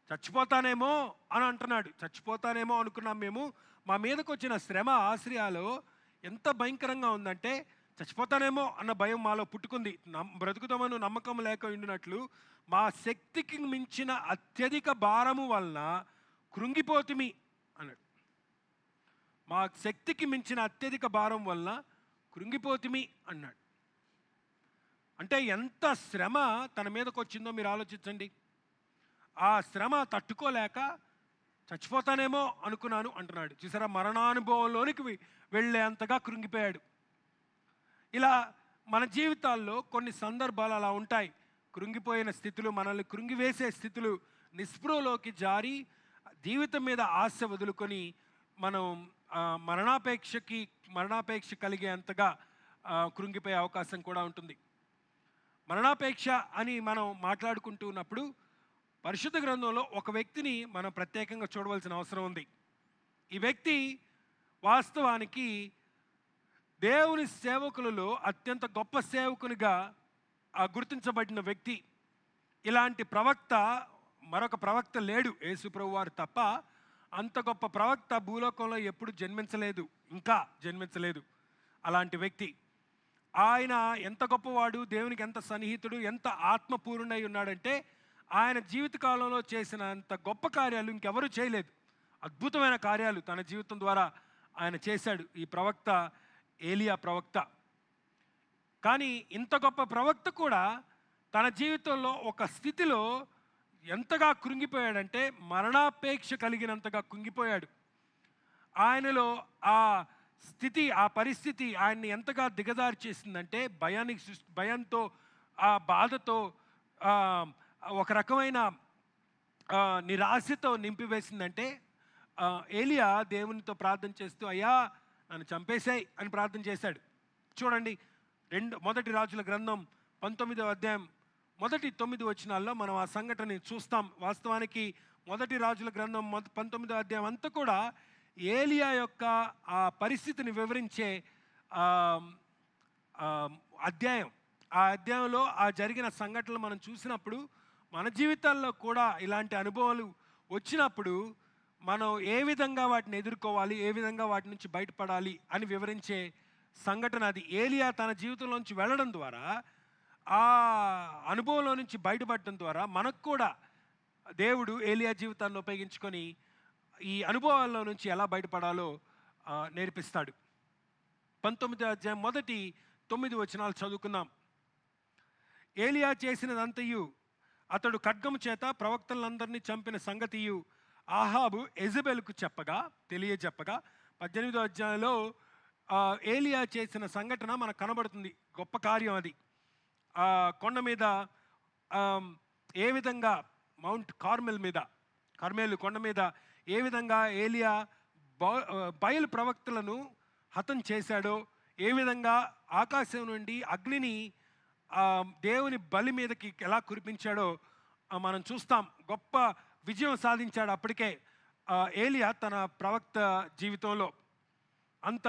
చచ్చిపోతానేమో అని అంటున్నాడు. చచ్చిపోతానేమో అనుకున్నాం మేము. మా మీదకు వచ్చిన శ్రమ ఆసియాలో ఎంత భయంకరంగా ఉందంటే చచ్చిపోతానేమో అన్న భయం మాలో పుట్టుకుంది. బ్రతుకుతామను నమ్మకం లేక ఉండినట్లు మా శక్తికి మించిన అత్యధిక భారము వలన కృంగిపోతుమి అన్నాడు. మా శక్తికి మించిన అత్యధిక భారం వలన కృంగిపోతుమి అన్నాడు. అంటే ఎంత శ్రమ తన మీదకి వచ్చిందో మీరు ఆలోచించండి. ఆ శ్రమ తట్టుకోలేక చచ్చిపోతానేమో అనుకున్నాను అంటున్నాడు. చూసారా, మరణానుభవంలోనికి వెళ్ళేంతగా కృంగిపోయాడు. ఇలా మన జీవితాల్లో కొన్ని సందర్భాలు అలా ఉంటాయి. కృంగిపోయిన స్థితులు, మనల్ని కృంగివేసే స్థితులు, నిస్పృహలోకి జారి జీవితం మీద ఆశ వదులుకొని మనం మరణాపేక్ష కలిగేంతగా కృంగిపోయే అవకాశం కూడా ఉంటుంది. మరణాపేక్ష అని మనం మాట్లాడుకుంటూ ఉన్నప్పుడు పరిశుద్ధ గ్రంథంలో ఒక వ్యక్తిని మనం ప్రత్యేకంగా చూడవలసిన అవసరం ఉంది. ఈ వ్యక్తి వాస్తవానికి దేవుని సేవకులలో అత్యంత గొప్ప సేవకునిగా గుర్తించబడిన వ్యక్తి. ఇలాంటి ప్రవక్త మరొక ప్రవక్త లేడు, యేసు ప్రభువు వారు తప్ప. అంత గొప్ప ప్రవక్త భూలోకంలో ఎప్పుడు ఇంకా జన్మించలేదు. అలాంటి వ్యక్తి ఆయన ఎంత గొప్పవాడు, దేవునికి ఎంత సన్నిహితుడు, ఎంత ఆత్మపూర్ణై ఉన్నాడంటే ఆయన జీవితకాలంలో చేసిన అంత గొప్ప కార్యాలు ఇంకెవరూ చేయలేదు. అద్భుతమైన కార్యాలు తన జీవితం ద్వారా ఆయన చేశాడు ఈ ప్రవక్త, ఏలియా ప్రవక్త. కానీ ఇంత గొప్ప ప్రవక్త కూడా తన జీవితంలో ఒక స్థితిలో ఎంతగా కృంగిపోయాడంటే మరణాపేక్ష కలిగినంతగా కృంగిపోయాడు. ఆయనలో ఆ స్థితి, ఆ పరిస్థితి ఆయన్ని ఎంతగా దిగజారి చేసిందంటే భయంతో, ఆ బాధతో, ఒక రకమైన నిరాశతో నింపివేసిందంటే ఏలియా దేవునితో ప్రార్థన చేస్తూ, అయ్యా నన్ను చంపేశాయి అని ప్రార్థన చేశాడు. చూడండి, 1 రాజుల గ్రంథం 19వ అధ్యాయం 1-9 వచనాల్లో మనం ఆ సంఘటనని చూస్తాం. వాస్తవానికి 1 రాజుల గ్రంథం 19వ అధ్యాయం అంతా కూడా ఏలియా యొక్క ఆ పరిస్థితిని వివరించే అధ్యాయం. ఆ అధ్యాయంలో ఆ జరిగిన సంఘటనలు మనం చూసినప్పుడు మన జీవితాల్లో కూడా ఇలాంటి అనుభవాలు వచ్చినప్పుడు మనం ఏ విధంగా వాటిని ఎదుర్కోవాలి, ఏ విధంగా వాటి నుంచి బయటపడాలి అని వివరించే సంఘటన అది. ఏలియా తన జీవితంలోంచి వెళ్ళడం ద్వారా, ఆ అనుభవంలో నుంచి బయటపడడం ద్వారా మనకు కూడా దేవుడు ఏలియా జీవితాన్ని ఉపయోగించుకొని ఈ అనుభవాల్లో నుంచి ఎలా బయటపడాలో నేర్పిస్తాడు. 19వ అధ్యాయం 1-9 వచనాలు చదువుకుందాం. ఏలియా చేసినదంతయు అతడు ఖడ్గము చేత ప్రవక్తలందరినీ చంపిన సంగతియు ఆహాబు యెజెబెలుకు తెలియజెప్పగా 18వ అధ్యాయంలో ఏలియా చేసిన సంఘటన మనకు కనబడుతుంది. గొప్ప కార్యం అది. కొండ మీద ఏ విధంగా మౌంట్ కార్మెలు కొండ మీద ఏ విధంగా ఏలియా బయలు ప్రవక్తలను హతం చేశాడో, ఏ విధంగా ఆకాశం నుండి అగ్నిని దేవుని బలి మీదకి ఎలా కురిపించాడో మనం చూస్తాం. గొప్ప విజయం సాధించాడు అప్పటికే ఏలియా తన ప్రవక్త జీవితంలో. అంత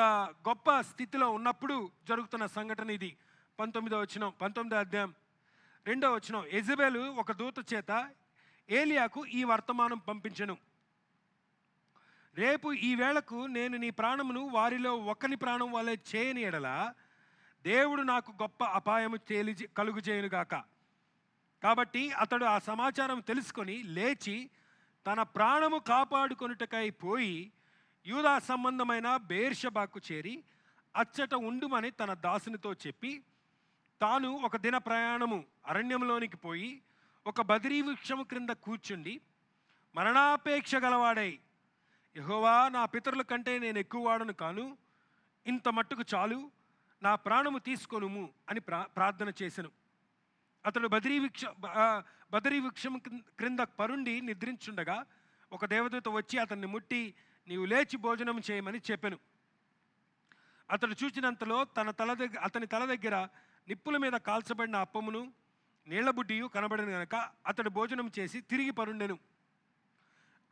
గొప్ప స్థితిలో ఉన్నప్పుడు జరుగుతున్న సంఘటన ఇది. 19వ అధ్యాయం 2వ వచనం. యెజెబెలు ఒక దూత చేత ఏలియాకు ఈ వర్తమానం పంపించెను. రేపు ఈ వేళకు నేను నీ ప్రాణమును వారిలో ఒకని ప్రాణం వలె చేయని ఎడల దేవుడు నాకు గొప్ప అపాయము కలుగు చేయనుగాక. కాబట్టి అతడు ఆ సమాచారం తెలుసుకొని లేచి తన ప్రాణము కాపాడుకొనుటకై పోయి యూదా సంబంధమైన బెయేర్షెబాకు చేరి అచ్చట ఉండుమని తన దాసునితో చెప్పి తాను ఒక దిన ప్రయాణము అరణ్యంలోనికి పోయి ఒక బదిరీ వృక్షము క్రింద కూర్చుండి మరణాపేక్ష గలవాడై, యెహోవా, నా పితరుల కంటే నేను ఎక్కువ వాడను కాను, ఇంత మట్టుకు చాలు, నా ప్రాణము తీసుకొనుము అని ప్రార్థన చేసెను. అతడు బదరీ వృక్షం క్రింద పరుండి నిద్రించుండగా ఒక దేవదూత వచ్చి అతన్ని ముట్టి, నీవు లేచి భోజనం చేయమని చెప్పెను. అతడు చూచినంతలో అతని తల దగ్గర నిప్పుల మీద కాల్చబడిన అప్పమును నీళ్లబుడ్డియు కనబడిన గనక అతడు భోజనం చేసి తిరిగి పరుండెను.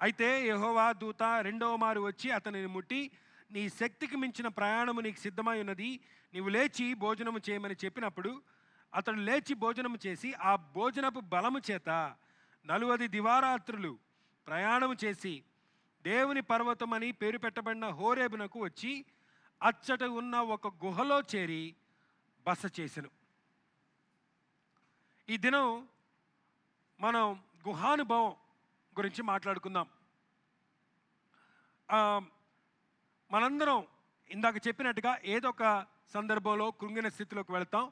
అయితే యెహోవా దూత రెండవ మారు వచ్చి అతనిని ముట్టి, నీ శక్తికి మించిన ప్రయాణము నీకు సిద్ధమై ఉన్నది, నీవు లేచి భోజనము చేయమని చెప్పినప్పుడు అతడు లేచి భోజనము చేసి ఆ భోజనపు బలము చేత 40 దివారాత్రులు ప్రయాణము చేసి దేవుని పర్వతం అని పేరు పెట్టబడిన హోరేబునకు వచ్చి అచ్చట ఉన్న ఒక గుహలో చేరి బస చేసెను. ఈ దినం మనం గుహానుభవం గురించి మాట్లాడుకుందాం. మనందరం ఇందాక చెప్పినట్టుగా ఏదో ఒక సందర్భంలో కృంగిన స్థితిలోకి వెళ్తాం.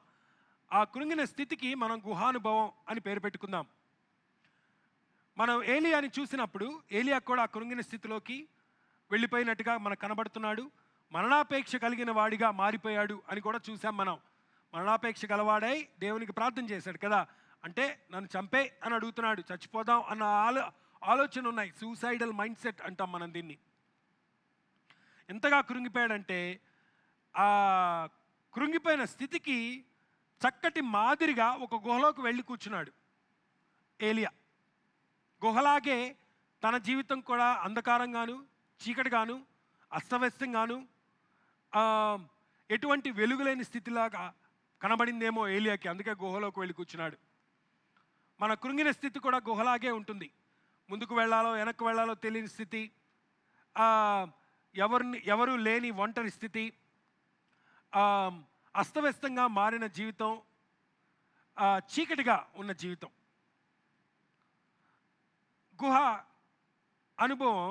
ఆ కృంగిన స్థితికి మనం గుహానుభవం అని పేరు పెట్టుకుందాం. మనం ఏలియాని చూసినప్పుడు ఏలియా కూడా ఆ కృంగిన స్థితిలోకి వెళ్ళిపోయినట్టుగా మనకు కనబడుతున్నాడు. మరణాపేక్ష కలిగిన వాడిగా మారిపోయాడు అని కూడా చూసాం. మనం మరణాపేక్ష గలవాడై దేవునికి ప్రార్థన చేశాడు కదా. అంటే నన్ను చంపే అని అడుగుతున్నాడు, చచ్చిపోదాం అన్న ఆలోచన ఉన్నాయి. సూసైడల్ మైండ్ సెట్ అంటాం మనం దీన్ని. ఎంతగా కృంగిపోయాడంటే ఆ కృంగిపోయిన స్థితికి చక్కటి మాదిరిగా ఒక గుహలోకి వెళ్ళి కూర్చున్నాడు ఏలియా. గుహలాగే తన జీవితం కూడా అంధకారంగాను చీకటిగాను అస్తవ్యస్తంగాను ఎటువంటి వెలుగులేని స్థితిలాగా కనబడిందేమో ఏలియాకి. అందుకే గుహలోకి వెళ్ళి కూర్చున్నాడు. మన కృంగిన స్థితి కూడా గుహలాగే ఉంటుంది. ముందుకు వెళ్ళాలో వెనక్కి వెళ్ళాలో తెలియని స్థితి, ఎవరు లేని ఒంటరి స్థితి, అస్తవ్యస్తంగా మారిన జీవితం, చీకటిగా ఉన్న జీవితం. గుహ అనుభవం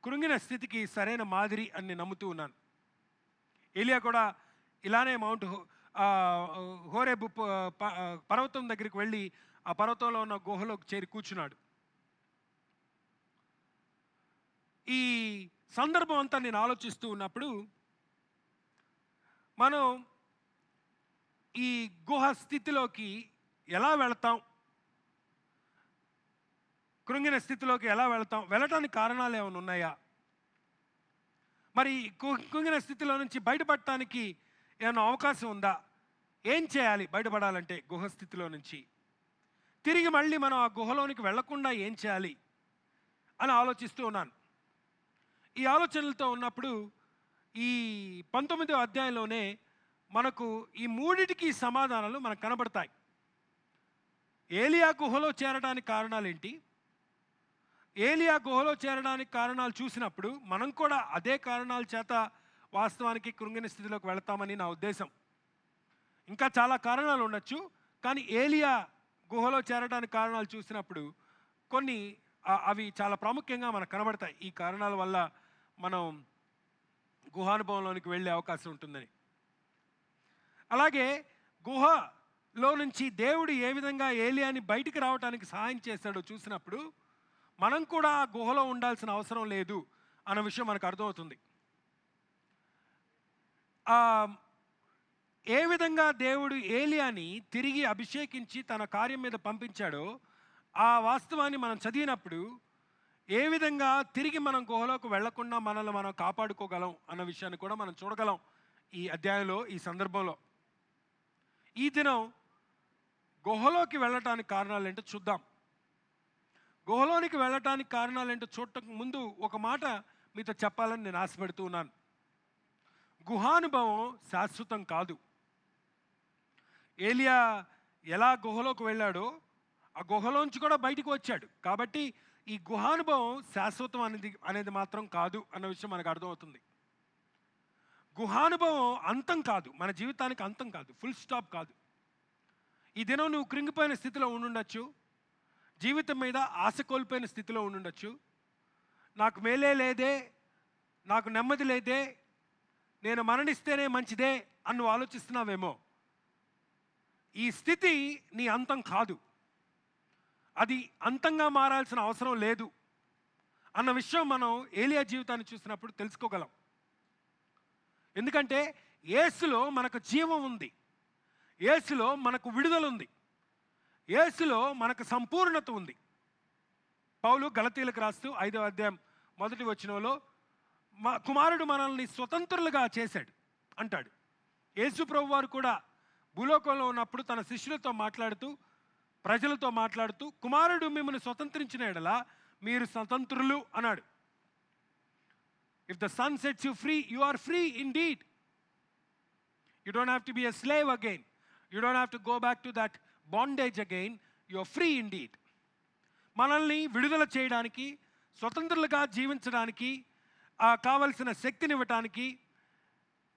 కృంగిన స్థితికి సరైన మాదిరి అని నేను నమ్ముతూ ఉన్నాను. ఏలియా కూడా ఇలానే హోరేబు పర్వతం దగ్గరికి వెళ్ళి ఆ పర్వతంలో ఉన్న గుహలోకి చేరి కూర్చున్నాడు. ఈ సందర్భం అంతా నేను ఆలోచిస్తూ ఉన్నప్పుడు మనం ఈ గుహ స్థితిలోకి ఎలా వెళతాం, కృంగిన స్థితిలోకి ఎలా వెళతాం, వెళ్ళటానికి కారణాలు ఏమైనా ఉన్నాయా, మరి కృంగిన స్థితిలో నుంచి బయటపడటానికి ఏమైనా అవకాశం ఉందా, ఏం చేయాలి బయటపడాలంటే గుహ స్థితిలో నుంచి, తిరిగి మళ్ళీ మనం ఆ గుహలోనికి వెళ్లకుండా ఏం చేయాలి అని ఆలోచిస్తూ ఉన్నాను. ఈ ఆలోచనలతో ఉన్నప్పుడు ఈ 19వ అధ్యాయంలోనే మనకు ఈ మూడిటికి సమాధానాలు మనకు కనబడతాయి. ఏలియా గుహలో చేరడానికి కారణాలు ఏంటి, ఏలియా గుహలో చేరడానికి కారణాలు చూసినప్పుడు మనం కూడా అదే కారణాల చేత వాస్తవానికి కృంగిన స్థితిలోకి వెళతామని నా ఉద్దేశం. ఇంకా చాలా కారణాలు ఉండొచ్చు, కానీ ఏలియా గుహలో చేరడానికి కారణాలు చూసినప్పుడు కొన్ని అవి చాలా ప్రాముఖ్యంగా మనకు కనబడతాయి. ఈ కారణాల వల్ల మనం గుహానుభవంలోనికి వెళ్ళే అవకాశం ఉంటుందని. అలాగే గుహ లో నుంచి దేవుడు ఏ విధంగా ఏలియాని బయటికి రావడానికి సహాయం చేశాడో చూసినప్పుడు మనం కూడా ఆ గుహలో ఉండాల్సిన అవసరం లేదు అన్న విషయం మనకు అర్థమవుతుంది. ఏ విధంగా దేవుడు ఏలియాని తిరిగి అభిషేకించి తన కార్యం మీద పంపించాడో ఆ వాస్తవాన్ని మనం చదివినప్పుడు ఏ విధంగా తిరిగి మనం గుహలోకి వెళ్లకుండా మనల్ని మనం కాపాడుకోగలం అన్న విషయాన్ని కూడా మనం చూడగలం ఈ అధ్యాయంలో, ఈ సందర్భంలో. ఈ దినం గుహలోకి వెళ్ళటానికి కారణాలు ఏంటో చూద్దాం. గుహలోనికి వెళ్ళటానికి కారణాలు ఏంటో చూడటం ముందు ఒక మాట మీతో చెప్పాలని నేను ఆశపడుతూ ఉన్నాను. గుహానుభవం శాశ్వతం కాదు. ఏలియా ఎలా గుహలోకి వెళ్ళాడో ఆ గుహలోంచి కూడా బయటికి వచ్చాడు. కాబట్టి ఈ గుహానుభవం శాశ్వతం అనేది మాత్రం కాదు అన్న విషయం మనకు అర్థమవుతుంది. గుహానుభవం అంతం కాదు, మన జీవితానికి అంతం కాదు, ఫుల్ స్టాప్ కాదు. ఈ దినం నువ్వు కృంగిపోయిన స్థితిలో ఉండుండొచ్చు, జీవితం మీద ఆశ కోల్పోయిన స్థితిలో ఉండుండొచ్చు. నాకు మేలే లేదే, నాకు నెమ్మది లేదే, నేను మరణిస్తేనే మంచిదే అని నువ్వు ఆలోచిస్తున్నావేమో. ఈ స్థితి నీ అంతం కాదు, అది అంతంగా మారాల్సిన అవసరం లేదు అన్న విషయం మనం ఏలియా జీవితాన్ని చూసినప్పుడు తెలుసుకోగలం. ఎందుకంటే యేసులో మనకు జీవం ఉంది, యేసులో మనకు విడుదల ఉంది, యేసులో మనకు సంపూర్ణత ఉంది. పౌలు గలతీలకు రాస్తూ 5వ అధ్యాయం 1వ వచనంలో కుమారుడు మనల్ని స్వతంత్రులుగా చేశాడు అంటాడు. యేసు ప్రభు వారు కూడా భూలోకంలో ఉన్నప్పుడు తన శిష్యులతో మాట్లాడుతూ, ప్రజలతో మాట్లాడుతూ, కుమారుడు మిమ్మల్ని స్వతంత్రించిన ఎడల మీరు స్వతంత్రులు అన్నాడు. If the Son sets you free, you are free indeed. You don't have to be a slave again, you don't have to go back to that bondage again, you are free indeed. మనల్ని విడుదల చేయడానికి, స్వతంత్రులుగా జీవించడానికి కావలసిన శక్తినివ్వటానికి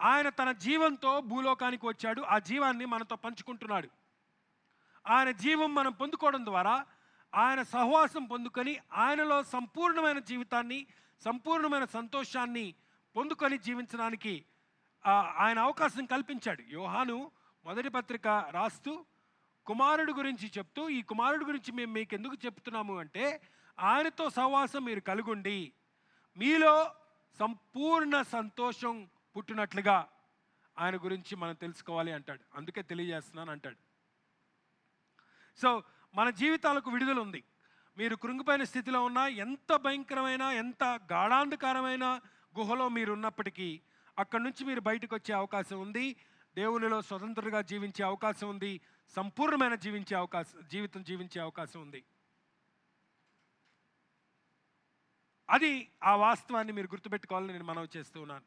ఆయన తన జీవంతో భూలోకానికి వచ్చాడు. ఆ జీవాన్ని మనతో పంచుకుంటున్నాడు. ఆయన జీవం మనం పొందుకోవడం ద్వారా ఆయన సహవాసం పొందుకొని ఆయనలో సంపూర్ణమైన జీవితాన్ని, సంపూర్ణమైన సంతోషాన్ని పొందుకొని జీవించడానికి ఆయన అవకాశం కల్పించాడు. యోహాను మొదటి పత్రిక రాస్తూ కుమారుడు గురించి చెప్తూ, ఈ కుమారుడు గురించి మేము మీకు ఎందుకు చెప్తున్నాము అంటే, ఆయనతో సహవాసం మీరు కలుగుండి మీలో సంపూర్ణ సంతోషం పుట్టినట్లుగా ఆయన గురించి మనం తెలుసుకోవాలి అంటాడు. అందుకే తెలియజేస్తున్నాను అంటాడు. సో మన జీవితాలకు విడుదల ఉంది. మీరు కృంగిపోయిన స్థితిలో ఉన్నా, ఎంత భయంకరమైన, ఎంత గాఢాంధకారమైన గుహలో మీరు ఉన్నప్పటికీ అక్కడి నుంచి మీరు బయటకు వచ్చే అవకాశం ఉంది. దేవునిలో స్వతంత్రంగా జీవించే అవకాశం ఉంది. సంపూర్ణమైన జీవితం జీవించే అవకాశం ఉంది. అది ఆ వాస్తవాన్ని మీరు గుర్తుపెట్టుకోవాలని నేను మనవి చేస్తూ ఉన్నాను.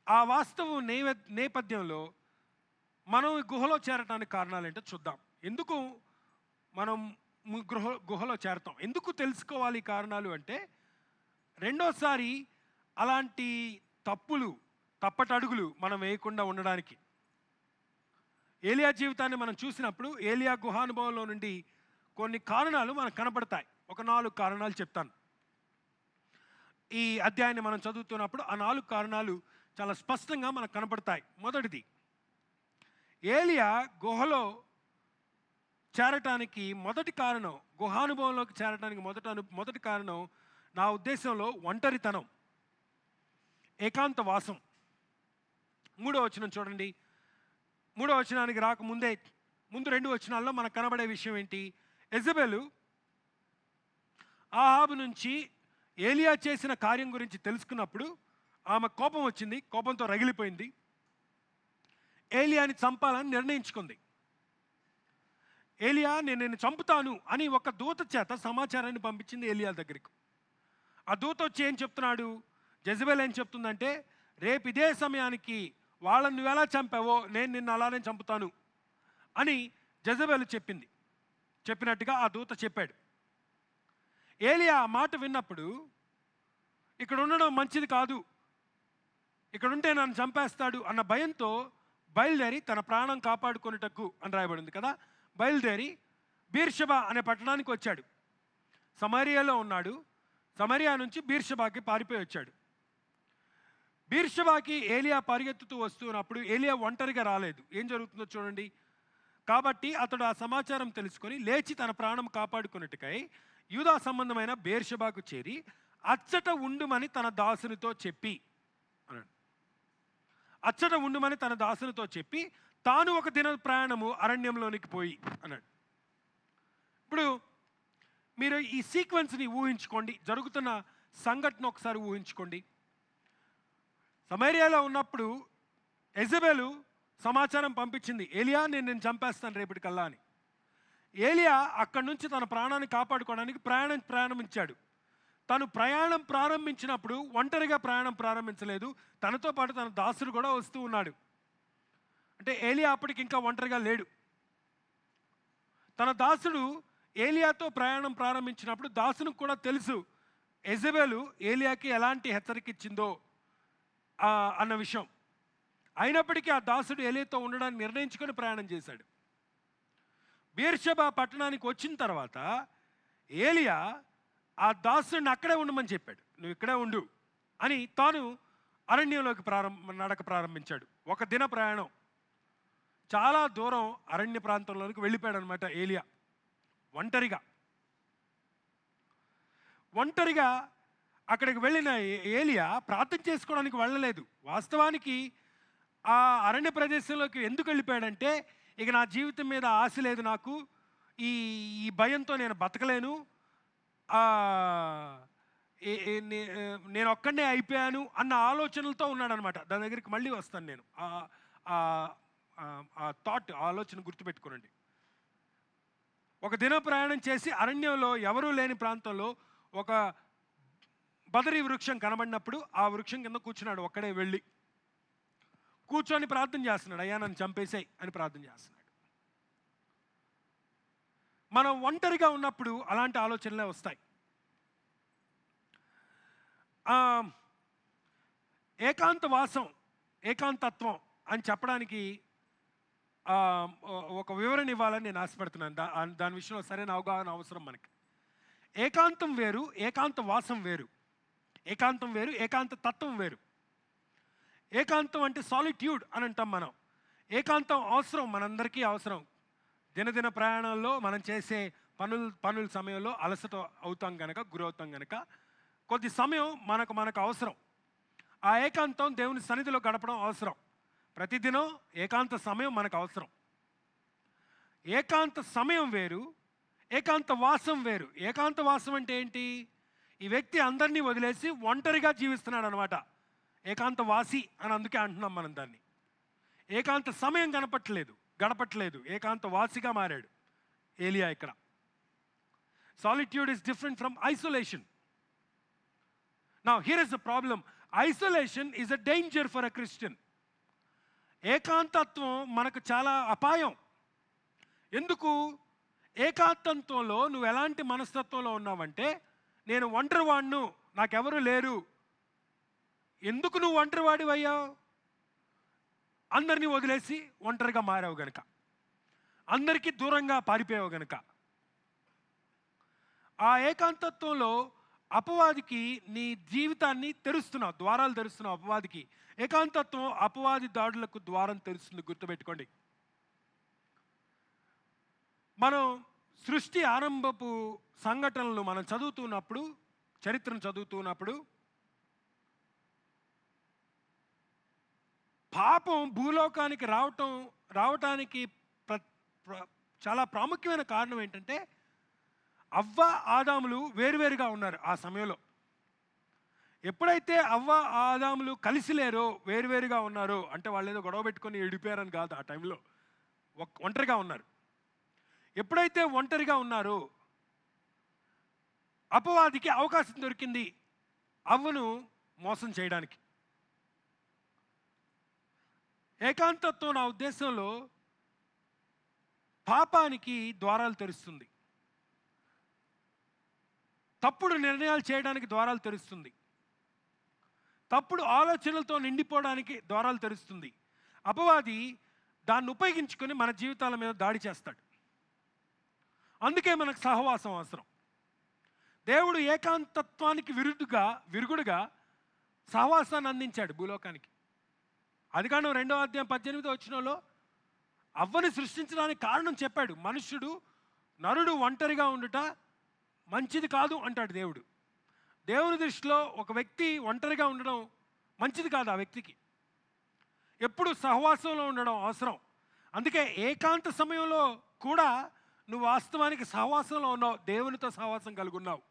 ఆ వాస్తవం నేపథ్యంలో మనం గుహలో చేరటానికి కారణాలు ఏంటో చూద్దాం. ఎందుకు మనం గుహలో చేరతాం, ఎందుకు తెలుసుకోవాలి కారణాలు అంటే, రెండోసారి అలాంటి తప్పటడుగులు మనం వేయకుండా ఉండడానికి. ఏలియా జీవితాన్ని మనం చూసినప్పుడు ఏలియా గుహానుభవంలో నుండి కొన్ని కారణాలు మనకు కనపడతాయి. ఒక 4 కారణాలు చెప్తాను. ఈ అధ్యాయాన్ని మనం చదువుతున్నప్పుడు ఆ 4 కారణాలు చాలా స్పష్టంగా మనకు కనపడతాయి. మొదటిది, ఏలియా గుహలో చేరటానికి మొదటి కారణం, గుహానుభవంలోకి చేరటానికి మొదటి కారణం నా ఉద్దేశంలో ఒంటరితనం, ఏకాంత వాసం. 3వ వచనం చూడండి. 3వ వచనానికి రాకముందే ముందు 2 వచనాల్లో మనకు కనబడే విషయం ఏంటి? యెజబెలు ఆహాబు నుంచి ఏలియా చేసిన కార్యం గురించి తెలుసుకున్నప్పుడు ఆమె కోపం వచ్చింది, కోపంతో రగిలిపోయింది, ఏలియాని చంపాలని నిర్ణయించుకుంది. ఏలియా నేను చంపుతాను అని ఒక దూత చేత సమాచారాన్ని పంపించింది ఏలియా దగ్గరికి. ఆ దూత వచ్చి ఏం చెప్తున్నాడు? జెజబెల్ ఏం చెప్తుందంటే, రేపు ఇదే సమయానికి వాళ్ళని నువ్వు ఎలా చంపావో నేను నిన్ను అలానే చంపుతాను అని జెజబెల్ చెప్పింది. చెప్పినట్టుగా ఆ దూత చెప్పాడు. ఏలియా ఆ మాట విన్నప్పుడు, ఇక్కడ ఉండడం మంచిది కాదు, ఇక్కడ ఉంటే నన్ను చంపేస్తాడు అన్న భయంతో బయలుదేరి తన ప్రాణం కాపాడుకొనుటకు అని రాయబడింది కదా. బయలుదేరి బీర్షబా అనే పట్టణానికి వచ్చాడు. సమరియలో ఉన్నాడు. సమరియా నుంచి బీర్షబాకి పారిపోయి వచ్చాడు. బీర్షబాకి ఏలియా పరిగెత్తుతూ వస్తున్నప్పుడు ఏలియా ఒంటరిగా రాలేదు. ఏం జరుగుతుందో చూడండి. కాబట్టి అతడు ఆ సమాచారం తెలుసుకొని లేచి తన ప్రాణం కాపాడుకున్నట్టుకై యూదా సంబంధమైన బేర్షెబాకు చేరి అచ్చట ఉండుమని తన దాసునితో చెప్పి అన్నాడు. అచ్చట ఉండుమని తన దాసునితో చెప్పి తాను ఒక దిన ప్రయాణము అరణ్యంలోనికి పోయి అన్నాడు. ఇప్పుడు మీరు ఈ సీక్వెన్స్ని ఊహించుకోండి, జరుగుతున్న సంఘటన ఒకసారి ఊహించుకోండి. సమరియలో ఉన్నప్పుడు యెజబెలు సమాచారం పంపించింది, ఏలియా నేను చంపేస్తాను రేపటికల్లా అని. ఏలియా అక్కడి నుంచి తన ప్రాణాన్ని కాపాడుకోవడానికి ప్రారంభించాడు. తను ప్రయాణం ప్రారంభించినప్పుడు ఒంటరిగా ప్రయాణం ప్రారంభించలేదు, తనతో పాటు తన దాసుడు కూడా వస్తూ ఉన్నాడు. అంటే ఏలియా అప్పటికి ఇంకా ఒంటరిగా లేడు. తన దాసుడు ఏలియాతో ప్రయాణం ప్రారంభించినప్పుడు దాసునికి కూడా తెలుసు యెజబెలు ఏలియాకి ఎలాంటి హెచ్చరిక ఇచ్చిందో అన్న విషయం. అయినప్పటికీ ఆ దాసుడు ఏలియాతో ఉండడానికి నిర్ణయించుకొని ప్రయాణం చేశాడు. బేర్షెబా పట్టణానికి వచ్చిన తర్వాత ఏలియా ఆ దాసుడిని అక్కడే ఉండమని చెప్పాడు, నువ్వు ఇక్కడే ఉండు అని. తాను అరణ్యంలోకి నడక ప్రారంభించాడు. ఒక దిన ప్రయాణం, చాలా దూరం అరణ్య ప్రాంతంలోకి వెళ్ళిపోయాడు అనమాట ఏలియా. ఒంటరిగా అక్కడికి వెళ్ళిన ఏలియా ప్రార్థన చేసుకోవడానికి వెళ్ళలేదు. వాస్తవానికి ఆ అరణ్య ప్రదేశంలోకి ఎందుకు వెళ్ళిపోయాడంటే, ఇక నా జీవితం మీద ఆశ లేదు, నాకు ఈ భయంతో నేను బతకలేను, నేను ఒక్కడే అయిపోయాను అన్న ఆలోచనలతో ఉన్నాడనమాట. దాని దగ్గరికి మళ్ళీ వస్తాను నేను. ఆలోచన గుర్తుపెట్టుకోనండి. ఒక దిన ప్రయాణం చేసి అరణ్యంలో ఎవరూ లేని ప్రాంతంలో ఒక బదరీ వృక్షం కనబడినప్పుడు ఆ వృక్షం కింద కూర్చున్నాడు. ఒక్కడే వెళ్ళి కూర్చొని ప్రార్థన చేస్తున్నాడు, అయ్యా నన్ను చంపేసాయి అని ప్రార్థన చేస్తున్నాడు. మనం ఒంటరిగా ఉన్నప్పుడు అలాంటి ఆలోచనలే వస్తాయి. ఏకాంతవాసం, ఏకాంతత్వం అని చెప్పడానికి ఒక వివరణ ఇవ్వాలని నేను ఆశపడుతున్నాను. దాని విషయంలో సరైన అవగాహన అవసరం మనకి. ఏకాంతం వేరు, ఏకాంత వాసం వేరు. ఏకాంతం వేరు, ఏకాంత తత్వం వేరు. ఏకాంతం అంటే సాలిట్యూడ్ అని అంటాం మనం. ఏకాంతం అవసరం, మనందరికీ అవసరం. దినదిన ప్రయాణాల్లో మనం చేసే పనుల సమయంలో అలసట అవుతాం కనుక, గురవుతాం కనుక కొద్ది సమయం మనకు అవసరం. ఆ ఏకాంతం దేవుని సన్నిధిలో గడపడం అవసరం. ప్రతిదినం ఏకాంత సమయం మనకు అవసరం. ఏకాంత సమయం వేరు, ఏకాంత వాసం వేరు. ఏకాంత వాసం అంటే ఏంటి? ఈ వ్యక్తి అందరినీ వదిలేసి ఒంటరిగా జీవిస్తున్నాడు అనమాట. ఏకాంత వాసి అని అందుకే అంటున్నాం మనం దాన్ని. ఏకాంత సమయం గడపట్లేదు, ఏకాంత వాసిగా మారాడు ఏలియా ఇక్కడ. Solitude is different from isolation. Now here is the problem. Isolation is a danger for a Christian. ఏకాంతత్వం మనకు చాలా అపాయం. ఎందుకు? ఏకాంతత్వంలో నువ్వు ఎలాంటి మనస్తత్వంలో ఉన్నావంటే, నేను ఒంటరివాడిను, నాకెవరు లేరు. ఎందుకు నువ్వు ఒంటరివాడివి అయ్యావు? అందరినీ వదిలేసి ఒంటరిగా మారావు గనుక, అందరికీ దూరంగా పారిపోయావు గనుక. ఆ ఏకాంతత్వంలో అపవాదికి నీ జీవితాన్ని తెరుస్తున్నావు, ద్వారాలు తెరుస్తున్నావు అపవాదికి. ఏకాంతత్వం అపవాది దాడులకు ద్వారం తెరుస్తుంది, గుర్తుపెట్టుకోండి. మనం సృష్టి ఆరంభపు సంఘటనలు మనం చదువుతున్నప్పుడు, చరిత్రను చదువుతున్నప్పుడు, పాపం భూలోకానికి రావటానికి చాలా ప్రాముఖ్యమైన కారణం ఏంటంటే, అవ్వ ఆదాములు వేరువేరుగా ఉన్నారు ఆ సమయంలో. ఎప్పుడైతే అవ్వ ఆదాములు కలిసి లేరో, వేరువేరుగా ఉన్నారో, అంటే వాళ్ళు ఏదో గొడవ పెట్టుకొని ఎడిపోయారని కాదు, ఆ టైంలో ఒంటరిగా ఉన్నారు. ఎప్పుడైతే ఒంటరిగా ఉన్నారో అపవాదికి అవకాశం దొరికింది అవ్వను మోసం చేయడానికి. ఏకాంతత్వం నా ఉద్దేశంలో పాపానికి ద్వారాలు తెరుస్తుంది, తప్పుడు నిర్ణయాలు చేయడానికి ద్వారాలు తెరుస్తుంది, తప్పుడు ఆలోచనలతో నిండిపోవడానికి ద్వారాలు తెరుస్తుంది. అపవాది దాన్ని ఉపయోగించుకొని మన జీవితాల మీద దాడి చేస్తాడు. అందుకే మనకు సహవాసం అవసరం. దేవుడు ఏకాంతత్వానికి విరుగుడుగా సహవాసాన్ని అందించాడు భూలోకానికి. ఆదికాండం 2వ అధ్యాయం 18వ వచనంలో అవ్వని సృష్టించడానికి కారణం చెప్పాడు. నరుడు ఒంటరిగా ఉండుట మంచిది కాదు అంటాడు దేవుడు. దేవుని దృష్టిలో ఒక వ్యక్తి ఒంటరిగా ఉండడం మంచిది కాదు. ఆ వ్యక్తికి ఎప్పుడు సహవాసంలో ఉండడం అవసరం. అందుకే ఏకాంత సమయంలో కూడా నువ్వు వాస్తవానికి సహవాసంలో ఉన్నావు, దేవునితో సహవాసం కలిగి ఉన్నావు.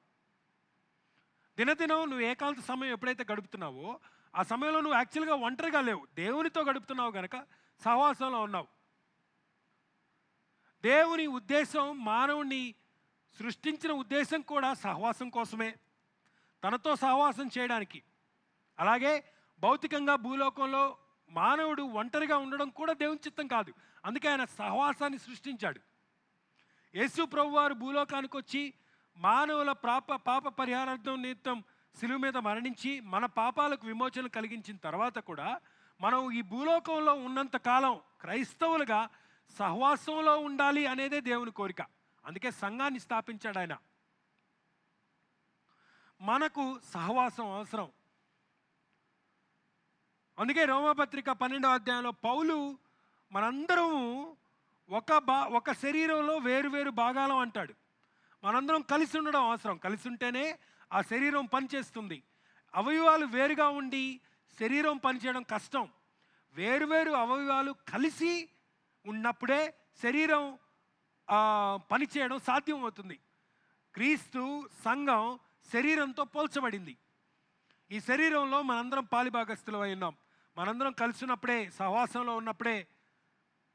దినదినం నువ్వు ఏకాంత సమయం ఎప్పుడైతే గడుపుతున్నావో ఆ సమయంలో నువ్వు యాక్చువల్గా ఒంటరిగా లేవు, దేవునితో గడుపుతున్నావు కనుక సహవాసంలో ఉన్నావు. దేవుని ఉద్దేశం, మానవుని సృష్టించిన ఉద్దేశం కూడా సహవాసం కోసమే, తనతో సహవాసం చేయడానికి. అలాగే భౌతికంగా భూలోకంలో మానవుడు ఒంటరిగా ఉండడం కూడా దేవుని చిత్తం కాదు. అందుకే ఆయన సహవాసాన్ని సృష్టించాడు. యేసు ప్రభువారు భూలోకానికి వచ్చి మానవుల పాప పరిహారార్థం నిమిత్తం శిలువ మీద మరణించి మన పాపాలకు విమోచన కలిగించిన తర్వాత కూడా మనం ఈ భూలోకంలో ఉన్నంత కాలం క్రైస్తవులుగా సహవాసంలో ఉండాలి అనేదే దేవుని కోరిక. అందుకే సంఘాన్ని స్థాపించాడు ఆయన. మనకు సహవాసం అవసరం. అందుకే రోమాపత్రిక 12వ అధ్యాయంలో పౌలు మనందరము ఒక శరీరంలో వేరు భాగాలం అంటాడు. మనందరం కలిసి ఉండడం అవసరం. కలిసి ఉంటేనే ఆ శరీరం పనిచేస్తుంది. అవయవాలు వేరుగా ఉండి శరీరం పనిచేయడం కష్టం. వేరు అవయవాలు కలిసి ఉన్నప్పుడే శరీరం పనిచేయడం సాధ్యం అవుతుంది. క్రీస్తు సంఘం శరీరంతో పోల్చబడింది. ఈ శరీరంలో మనందరం పాలిభాగస్తులు అయి ఉన్నాం. మనందరం కలిసి ఉన్నప్పుడే, సహవాసంలో ఉన్నప్పుడే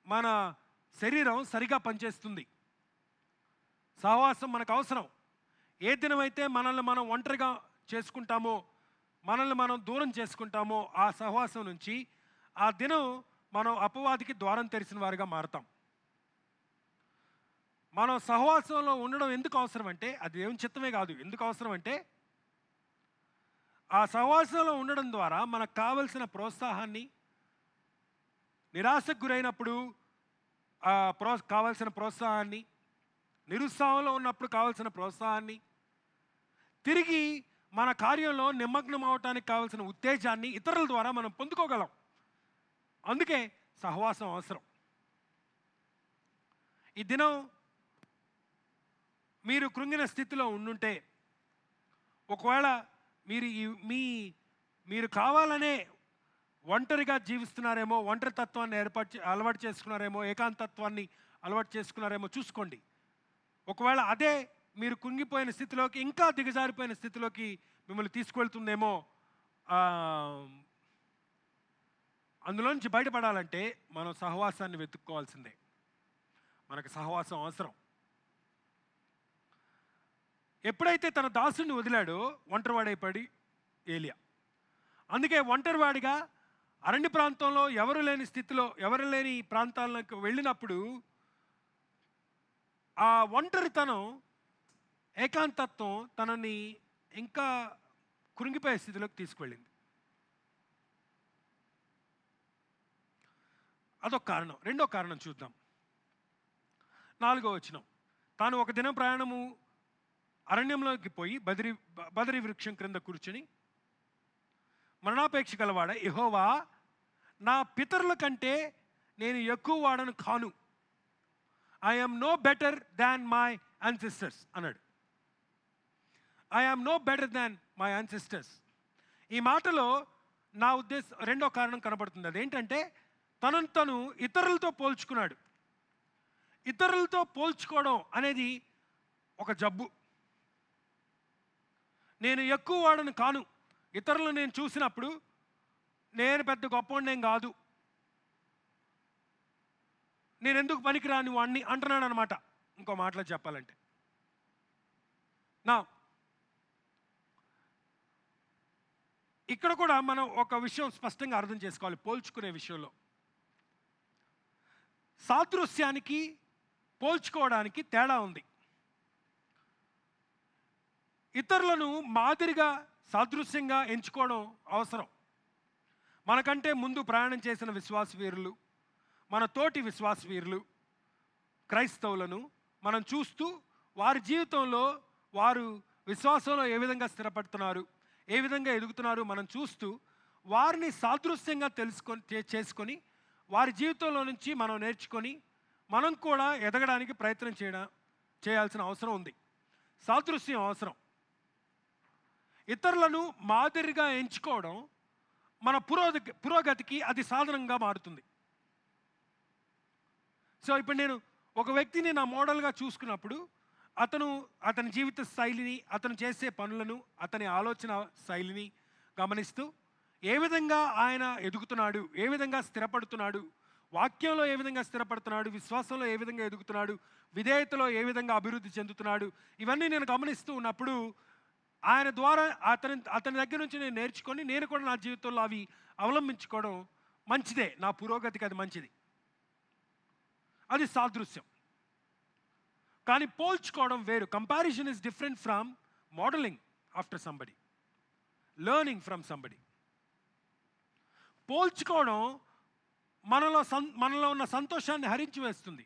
మన శరీరం సరిగా పనిచేస్తుంది. సహవాసం మనకు అవసరం. ఏ దినమైతే మనల్ని మనం ఒంటరిగా చేసుకుంటామో, మనల్ని మనం దూరం చేసుకుంటామో ఆ సహవాసం నుంచి ఆ దినం మనం అపవాదికి ద్వారం తెరిచిన వారిగా మారుతాం. మనం సహవాసంలో ఉండడం ఎందుకు అవసరం అంటే, అది దేవుని చిత్తమే కాదు. ఎందుకు అవసరం అంటే, ఆ సహవాసంలో ఉండడం ద్వారా మనకు కావలసిన ప్రోత్సాహాన్ని, నిరాశకు గురైనప్పుడు కావలసిన ప్రోత్సాహాన్ని, నిరుత్సాహంలో ఉన్నప్పుడు కావలసిన ప్రోత్సాహాన్ని, తిరిగి మన కార్యంలో నిమగ్నం అవటానికి కావలసిన ఉత్తేజాన్ని ఇతరుల ద్వారా మనం పొందుకోగలం. అందుకే సహవాసం అవసరం. ఈ దినం మీరు కృంగిన స్థితిలో ఉండుంటే, ఒకవేళ మీరు కావాలనే ఒంటరిగా జీవిస్తున్నారేమో, ఒంటరి తత్వాన్ని అలవాటు చేసుకున్నారేమో, ఏకాంతత్వాన్ని అలవాటు చేసుకున్నారేమో చూసుకోండి. ఒకవేళ అదే మీరు కుంగిపోయిన స్థితిలోకి, ఇంకా దిగజారిపోయిన స్థితిలోకి మిమ్మల్ని తీసుకువెళ్తుందేమో. అందులోంచి బయటపడాలంటే మనం సహవాసాన్ని వెతుక్కోవాల్సిందే. మనకు సహవాసం అవసరం. ఎప్పుడైతే తన దాసుని వదిలాడో ఒంటరివాడైపడి ఏలియా. అందుకే ఒంటరివాడిగా అరణ్య ప్రాంతంలో ఎవరు లేని స్థితిలో, ఎవరు లేని ప్రాంతాలకు వెళ్ళినప్పుడు ఆ ఒంటరితనం, ఏకాంతత్వం తనని ఇంకా కృంగిపోయే స్థితిలోకి తీసుకువెళ్ళింది. అదొక కారణం. రెండో కారణం చూద్దాం. 4వ వచనం. తాను ఒక దినం ప్రయాణము అరణ్యంలోకి పోయి బదరి వృక్షం క్రింద కూర్చుని, మరణాపేక్ష గలవాడ యెహోవా, నా పితరుల కంటే నేను ఎక్కువ వాడను కాను. I am no better than my ancestors అన్నాడు. I am no better than my ancestors. ఈ మాటలో నా ఉద్దేశం, రెండో కారణం కనబడుతుంది. అదేంటంటే, తను ఇతరులతో పోల్చుకున్నాడు. ఇతరులతో పోల్చుకోవడం అనేది ఒక జబ్బు. నేను ఎక్కువ వాడను కాను. ఇతరులను నేను చూసినప్పుడు నేను పెద్ద గొప్పవాడినేం కాదు, నేను ఎందుకు పనికిరాని వాడిని అంటున్నాడు అనమాట. ఇంకో మాటలో చెప్పాలంటే, నా ఇక్కడ కూడా మనం ఒక విషయం స్పష్టంగా అర్థం చేసుకోవాలి. పోల్చుకునే విషయంలో సాదృశ్యానికి పోల్చుకోవడానికి తేడా ఉంది. ఇతరులను మాదిరిగా సాదృశ్యంగా ఎంచుకోవడం అవసరం. మనకంటే ముందు ప్రయాణం చేసిన విశ్వాస వీరులు, మన తోటి విశ్వాస వీరులు, క్రైస్తవులను మనం చూస్తూ వారి జీవితంలో వారు విశ్వాసంలో ఏ విధంగా స్థిరపడుతున్నారు, ఏ విధంగా ఎదుగుతున్నారు మనం చూస్తూ వారిని సాదృశ్యంగా చేసుకొని వారి జీవితంలో నుంచి మనం నేర్చుకొని మనం కూడా ఎదగడానికి ప్రయత్నం చేయాల్సిన అవసరం ఉంది. సాదృశ్యం అవసరం. ఇతరులను మాదిరిగా ఎంచుకోవడం మన పురోగతికి అది సాధనంగా మారుతుంది. సో ఇప్పుడు నేను ఒక వ్యక్తిని నా మోడల్గా చూసుకున్నప్పుడు అతని జీవిత శైలిని, అతను చేసే పనులను, అతని ఆలోచన శైలిని గమనిస్తూ ఏ విధంగా ఆయన ఎదుగుతున్నాడు, ఏ విధంగా స్థిరపడుతున్నాడు, వాక్యంలో ఏ విధంగా స్థిరపడుతున్నాడు, విశ్వాసంలో ఏ విధంగా ఎదుగుతున్నాడు, విధేయతలో ఏ విధంగా అభివృద్ధి చెందుతున్నాడు, ఇవన్నీ నేను గమనిస్తూ ఉన్నప్పుడు ఆయన ద్వారా అతని దగ్గర నుంచి నేను నేర్చుకొని నేను కూడా నా జీవితంలో అవి అవలంబించుకోవడం మంచిదే. నా పురోగతికి అది మంచిది. అది సాదృశ్యం. కానీ పోల్చుకోవడం వేరు. Comparison is different from modelling after somebody, learning from somebody. పోల్చుకోవడం మనలో ఉన్న సంతోషాన్ని హరించి వేస్తుంది.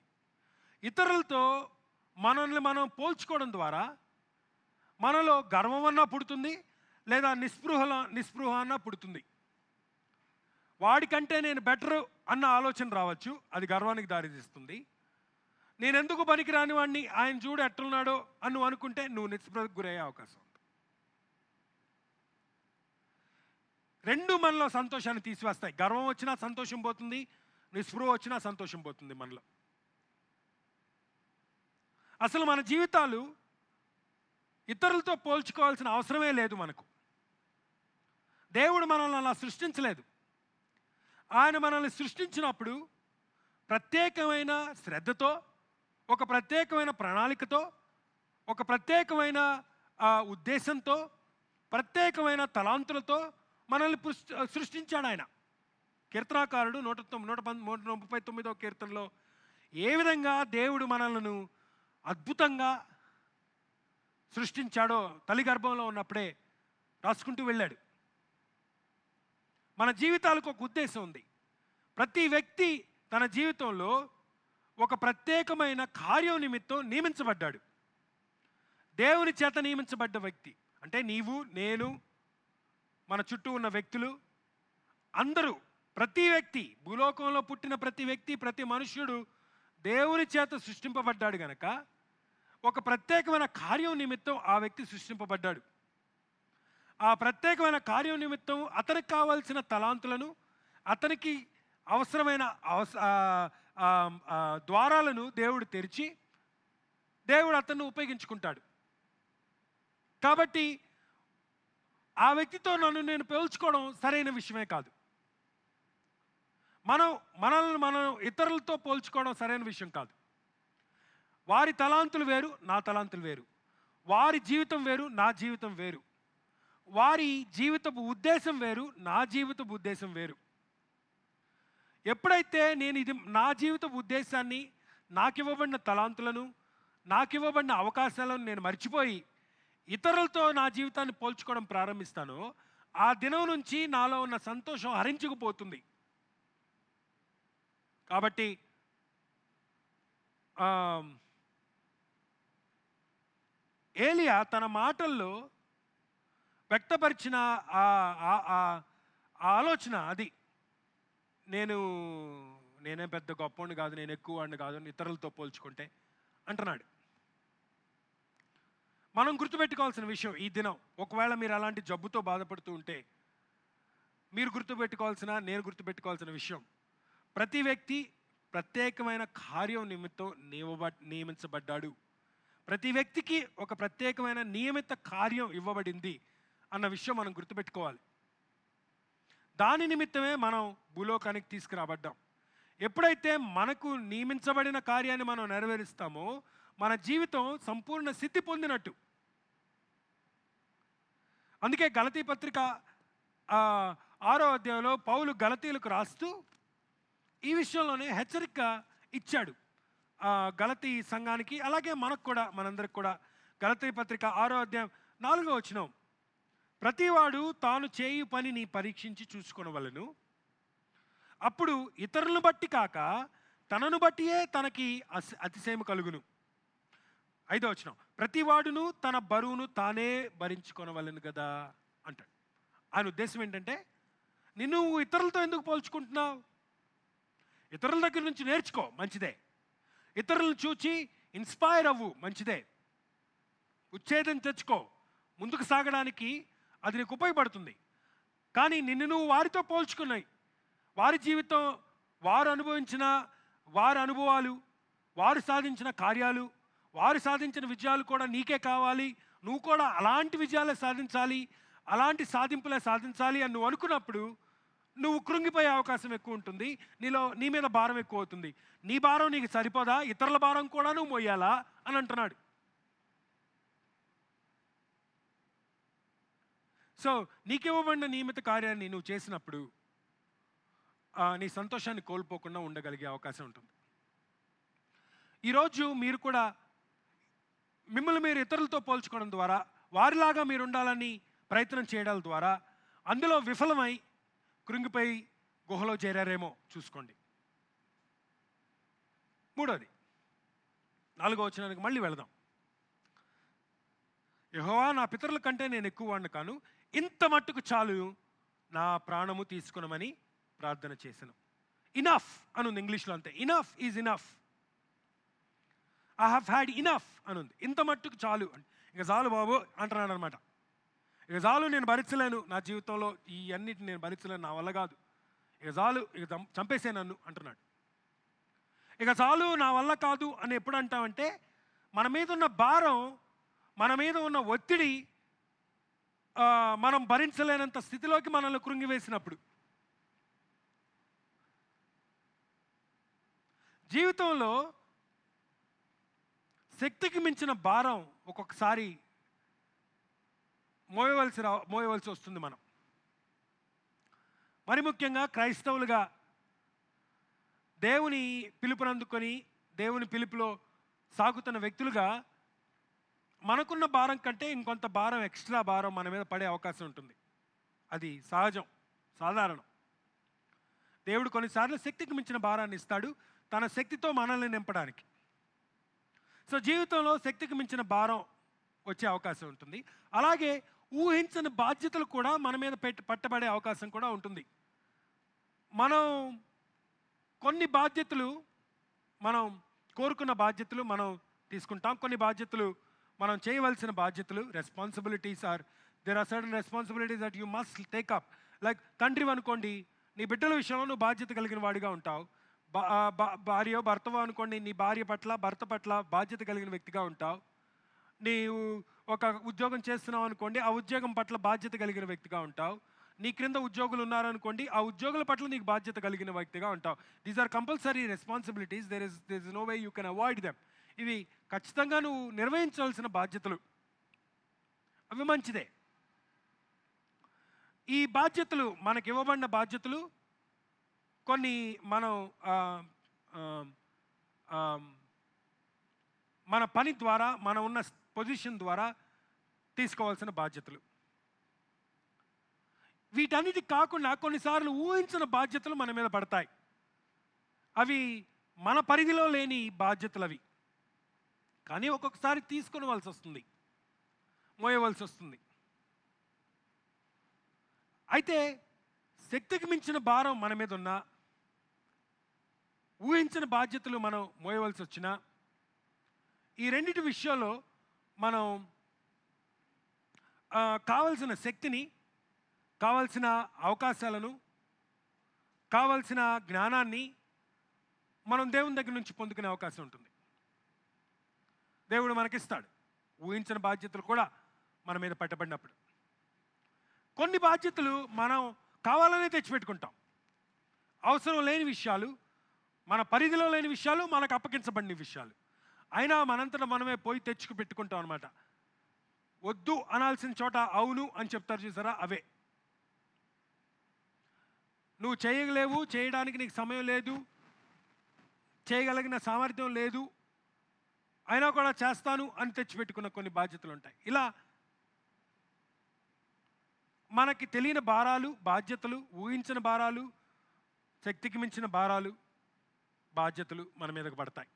ఇతరులతో మనల్ని మనం పోల్చుకోవడం ద్వారా మనలో గర్వం అన్నా పుడుతుంది, లేదా నిస్పృహ అన్నా పుడుతుంది. వాడికంటే నేను బెటరు అన్న ఆలోచన రావచ్చు, అది గర్వానికి దారితీస్తుంది. నేను ఎందుకు పనికిరాని వాడిని, ఆయన చూడు ఎట్లున్నాడో అని నువ్వు అనుకుంటే నువ్వు నిస్పృహకు గురయ్యే అవకాశం ఉంది. రెండు మనలో సంతోషాన్ని తీసివేస్తాయి. గర్వం వచ్చినా సంతోషం పోతుంది, నిస్పృహ వచ్చినా సంతోషం పోతుంది మనలో. అసలు మన జీవితాలు ఇతరులతో పోల్చుకోవాల్సిన అవసరమే లేదు మనకు. దేవుడు మనల్ని అలా సృష్టించలేదు. ఆయన మనల్ని సృష్టించినప్పుడు ప్రత్యేకమైన శ్రద్ధతో, ఒక ప్రత్యేకమైన ప్రణాళికతో, ఒక ప్రత్యేకమైన ఉద్దేశంతో, ప్రత్యేకమైన తలాంతులతో మనల్ని సృష్టించాడు ఆయన. కీర్తనాకారుడు 139వ కీర్తనలో ఏ విధంగా దేవుడు మనలను అద్భుతంగా సృష్టించాడో తల్లి గర్భంలో ఉన్నప్పుడే రాసుకుంటూ వెళ్ళాడు. మన జీవితాలకు ఒక ఉద్దేశం ఉంది. ప్రతి వ్యక్తి తన జీవితంలో ఒక ప్రత్యేకమైన కార్యం నిమిత్తం నియమించబడ్డాడు. దేవుని చేత నియమించబడ్డ వ్యక్తి అంటే నీవు, నేను, మన చుట్టూ ఉన్న వ్యక్తులు అందరూ, ప్రతి వ్యక్తి, భూలోకంలో పుట్టిన ప్రతి వ్యక్తి, ప్రతి మనుష్యుడు దేవుని చేత సృష్టింపబడ్డాడు గనక ఒక ప్రత్యేకమైన కార్యం నిమిత్తం ఆ వ్యక్తి సృష్టింపబడ్డాడు. ఆ ప్రత్యేకమైన కార్యం నిమిత్తం అతనికి కావాల్సిన తలాంతులను, అతనికి అవసరమైన ద్వారాలను దేవుడు తెరిచి దేవుడు అతన్ని ఉపయోగించుకుంటాడు. కాబట్టి ఆ వ్యక్తితో నేను పోల్చుకోవడం సరైన విషయమే కాదు. మనల్ని మనం ఇతరులతో పోల్చుకోవడం సరైన విషయం కాదు. వారి తలాంతులు వేరు, నా తలాంతులు వేరు. వారి జీవితం వేరు, నా జీవితం వేరు. వారి జీవితపు ఉద్దేశం వేరు, నా జీవితపు ఉద్దేశం వేరు. ఎప్పుడైతే నేను ఇది నా జీవితపు ఉద్దేశాన్ని, నాకు ఇవ్వబడిన తలాంతులను, నాకు ఇవ్వబడిన అవకాశాలను నేను మర్చిపోయి ఇతరులతో నా జీవితాన్ని పోల్చుకోవడం ప్రారంభిస్తానో ఆ దినం నుంచి నాలో ఉన్న సంతోషం హరించుకుపోతుంది. కాబట్టి ఏలియా తన మాటల్లో వ్యక్తపరిచిన ఆలోచన అది, నేనే పెద్ద గొప్పవాడిని కాదు, నేను ఎక్కువ వాడిని కాదు ఇతరులతో పోల్చుకుంటే అంటున్నాడు. మనం గుర్తుపెట్టుకోవాల్సిన విషయం ఈ దినం, ఒకవేళ మీరు అలాంటి జబ్బుతో బాధపడుతూ ఉంటే మీరు గుర్తుపెట్టుకోవాల్సిన, నేను గుర్తుపెట్టుకోవాల్సిన విషయం, ప్రతి వ్యక్తి ప్రత్యేకమైన కార్యం నిమిత్తం నియమించబడ్డాడు. ప్రతి వ్యక్తికి ఒక ప్రత్యేకమైన నియమిత కార్యం ఇవ్వబడింది అన్న విషయం మనం గుర్తుపెట్టుకోవాలి. దాని నిమిత్తమే మనం భూలోకానికి తీసుకురాబడ్డాం. ఎప్పుడైతే మనకు నియమించబడిన కార్యాన్ని మనం నెరవేరుస్తామో మన జీవితం సంపూర్ణ సిద్ధి పొందినట్టు. అందుకే గలతీ పత్రిక 6వ అధ్యాయంలో పౌలు గలతీలకు రాస్తూ ఈ విషయంలోనే హెచ్చరిక ఇచ్చాడు గలతీ సంఘానికి, అలాగే మనకు కూడా, మనందరికి కూడా. గలతీ పత్రిక 6వ అధ్యాయం 4వ వచనం, ప్రతివాడు తాను చేయు పనిని పరీక్షించి చూసుకొనవలెను, అప్పుడు ఇతరులను బట్టి కాక తనను బట్టియే తనకి అతిశయము కలుగును. 5వ వచనం, ప్రతివాడును తన బరువును తానే భరించుకొనవలెను కదా అంటాడు. ఆయన ఉద్దేశం ఏంటంటే, నిన్ను ఇతరులతో ఎందుకు పోల్చుకుంటున్నావు? ఇతరుల దగ్గర నుంచి నేర్చుకో, మంచిదే. ఇతరులను చూచి ఇన్స్పైర్ అవ్వు, మంచిదే. ఉచ్ఛేదం తెచ్చుకో, ముందుకు సాగడానికి అది నీకు ఉపయోగపడుతుంది. కానీ నిన్ను నువ్వు వారితో పోల్చుకున్నాయి, వారి జీవితం, వారు అనుభవించిన వారి అనుభవాలు, వారు సాధించిన కార్యాలు, వారు సాధించిన విజయాలు కూడా నీకే కావాలి, నువ్వు కూడా అలాంటి విజయాలే సాధించాలి, అలాంటి సాధింపులే సాధించాలి అని నువ్వు అనుకున్నప్పుడు నువ్వు కృంగిపోయే అవకాశం ఎక్కువ ఉంటుంది. నీ మీద భారం ఎక్కువ అవుతుంది. నీ భారం నీకు సరిపోదా, ఇతరుల భారం కూడా నువ్వు మోయాలా అని అంటున్నాడు. సో నీకివ్వబడిన నియమిత కార్యాన్ని నువ్వు చేసినప్పుడు నీ సంతోషాన్ని కోల్పోకుండా ఉండగలిగే అవకాశం ఉంటుంది. ఈరోజు మీరు కూడా మిమ్మల్ని మీరు ఇతరులతో పోల్చుకోవడం ద్వారా, వారిలాగా మీరు ఉండాలని ప్రయత్నం చేయడం ద్వారా అందులో విఫలమై కృంగిపోయి గుహలో చేరారేమో చూసుకోండి. మూడోది, 4వ వచనానికి మళ్ళీ వెళదాం. యెహోవా, నా పితరుల కంటే నేను ఎక్కువ వాడిని కాను, ఇంత మట్టుకు చాలు నా ప్రాణము తీసుకునమని ప్రార్థన చేశాను. ఇనఫ్ అనుంది ఇంగ్లీష్లో, అంతే. Enough is enough. I have had enough అనుంది. ఇంత మట్టుకు చాలు, ఇక చాలు బాబు అంటున్నాడు అనమాట. ఇక చాలు, నేను భరించలేను, నా జీవితంలో ఈ అన్నిటిని నేను భరించలేను, నా వల్ల కాదు, ఇక చాలు, ఇక చంపేసే నన్ను అంటున్నాడు. ఇక చాలు, నా వల్ల కాదు అని ఎప్పుడు అంటామంటే మన మీద ఉన్న భారం, మన మీద ఉన్న ఒత్తిడి మనం భరించలేనంత స్థితిలోకి మనల్ని కృంగివేసినప్పుడు. జీవితంలో శక్తికి మించిన భారం ఒక్కొక్కసారి మోయవలసి వస్తుంది మనం. మరి ముఖ్యంగా క్రైస్తవులుగా దేవుని పిలుపునందుకొని దేవుని పిలుపులో సాగుతున్న వ్యక్తులుగా మనకున్న భారం కంటే ఇంకొంత భారం, ఎక్స్ట్రా భారం మన మీద పడే అవకాశం ఉంటుంది. అది సహజం, సాధారణం. దేవుడు కొన్నిసార్లు శక్తికి మించిన భారాన్ని ఇస్తాడు తన శక్తితో మనల్ని నింపడానికి. సో జీవితంలో శక్తికి మించిన భారం వచ్చే అవకాశం ఉంటుంది. అలాగే ఊహించని బాధ్యతలు కూడా మన మీద పట్టబడే అవకాశం కూడా ఉంటుంది. మనం కొన్ని బాధ్యతలు, మనం కోరుకున్న బాధ్యతలు మనం తీసుకుంటాం. కొన్ని బాధ్యతలు మనం చేయవలసిన బాధ్యతలు, responsibilities there are certain responsibilities that you must take up. Like తండ్రి అనుకోండి, నీ బిడ్డల విషయంలో నువ్వు బాధ్యత కలిగిన వాడిగా ఉంటావు. భార్య భర్తవో అనుకోండి, నీ భార్య పట్ల, భర్త పట్ల బాధ్యత కలిగిన వ్యక్తిగా ఉంటావు. నీవు ఒక ఉద్యోగం చేస్తున్నావు అనుకోండి, ఆ ఉద్యోగం పట్ల బాధ్యత కలిగిన వ్యక్తిగా ఉంటావు. నీ క్రింద ఉద్యోగులు ఉన్నారనుకోండి, ఆ ఉద్యోగుల పట్ల నీకు బాధ్యత కలిగిన వ్యక్తిగా ఉంటావు. These are compulsory responsibilities. There is no way you can avoid them. ఇవి ఖచ్చితంగా నువ్వు నిర్వహించవలసిన బాధ్యతలు, అవి మంచిదే. ఈ బాధ్యతలు, మనకి ఇవ్వబడిన బాధ్యతలు కొన్ని మనం మన పని ద్వారా, మనం ఉన్న పొజిషన్ ద్వారా తీసుకోవాల్సిన బాధ్యతలు. వీటన్నిటి కాకుండా కొన్నిసార్లు ఊహించిన బాధ్యతలు మన మీద పడతాయి. అవి మన పరిధిలో లేని బాధ్యతలు అవి, కానీ ఒక్కొక్కసారి తీసుకునవలసి వస్తుంది, మోయవలసి వస్తుంది. అయితే శక్తికి మించిన భారం మన మీద ఉన్నా, ఊహించిన బాధ్యతలు మనం మోయవలసి వచ్చినా, ఈ రెండిటి విషయంలో మనం కావలసిన శక్తిని, కావలసిన అవకాశాలను, కావలసిన జ్ఞానాన్ని మనం దేవుని దగ్గర నుంచి పొందుకునే అవకాశం ఉంటుంది. దేవుడు మనకిస్తాడు ఊహించిన బాధ్యతలు కూడా మన మీద పట్టబడినప్పుడు. కొన్ని బాధ్యతలు మనం కావాలనే తెచ్చిపెట్టుకుంటాం. అవసరం లేని విషయాలు, మన పరిధిలో లేని విషయాలు, మనకు అప్పగించబడిన విషయాలు, అయినా మనంతటా మనమే పోయి తెచ్చుకు పెట్టుకుంటాం అనమాట. వద్దు అనాల్సిన చోట అవును అని చెప్తారు చూసారా, అవే. నువ్వు చేయలేవు, చేయడానికి నీకు సమయం లేదు, చేయగలిగిన సామర్థ్యం లేదు, అయినా కూడా చేస్తాను అని తెచ్చిపెట్టుకున్న కొన్ని బాధ్యతలు ఉంటాయి. ఇలా మనకి తెలియని భారాలు, బాధ్యతలు, ఊహించిన భారాలు, శక్తికి మించిన భారాలు, బాధ్యతలు మన మీదకు పడతాయి.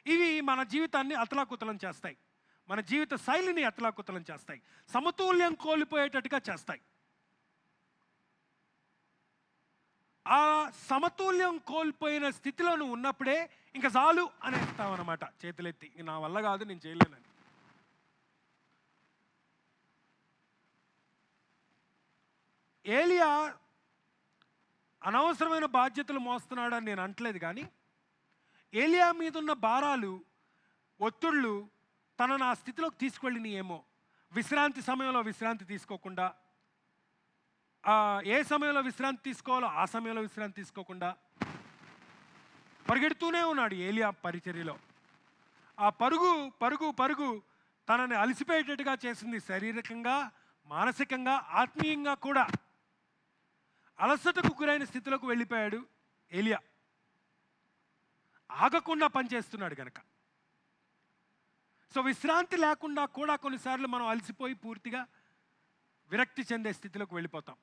ఇవి మన జీవితాన్ని అతలాకుతలం చేస్తాయి, మన జీవిత శైలిని అతలాకుతలం చేస్తాయి, సమతుల్యం కోల్పోయేటట్టుగా చేస్తాయి. ఆ సమతుల్యం కోల్పోయిన స్థితిలో నువ్వు ఉన్నప్పుడే ఇంకా చాలు అనేస్తావన్నమాట చేతులెత్తి, ఇంక నా వల్ల కాదు, నేను చేయలేనని. ఏలియా అనవసరమైన బాధ్యతలు మోస్తున్నాడని నేను అంటలేదు, కానీ ఏలియా మీద ఉన్న భారాలు, ఒత్తిళ్ళు తనను ఆ స్థితిలోకి తీసుకెళ్ళినాయి ఏమో. విశ్రాంతి సమయంలో విశ్రాంతి తీసుకోకుండా, ఏ సమయంలో విశ్రాంతి తీసుకోవాలో ఆ సమయంలో విశ్రాంతి తీసుకోకుండా పరిగెడుతూనే ఉన్నాడు ఏలియా పరిచర్యలో. ఆ పరుగు పరుగు పరుగు తనని అలసిపోయేటట్టుగా చేసింది, శారీరకంగా, మానసికంగా, ఆత్మీయంగా కూడా. అలసటకు గురైన స్థితిలోకి వెళ్ళిపోయాడు ఏలియా, ఆగకుండా పనిచేస్తున్నాడు కనుక. సో విశ్రాంతి లేకుండా కూడా కొన్నిసార్లు మనం అలసిపోయి పూర్తిగా విరక్తి చెందే స్థితిలోకి వెళ్ళిపోతాం.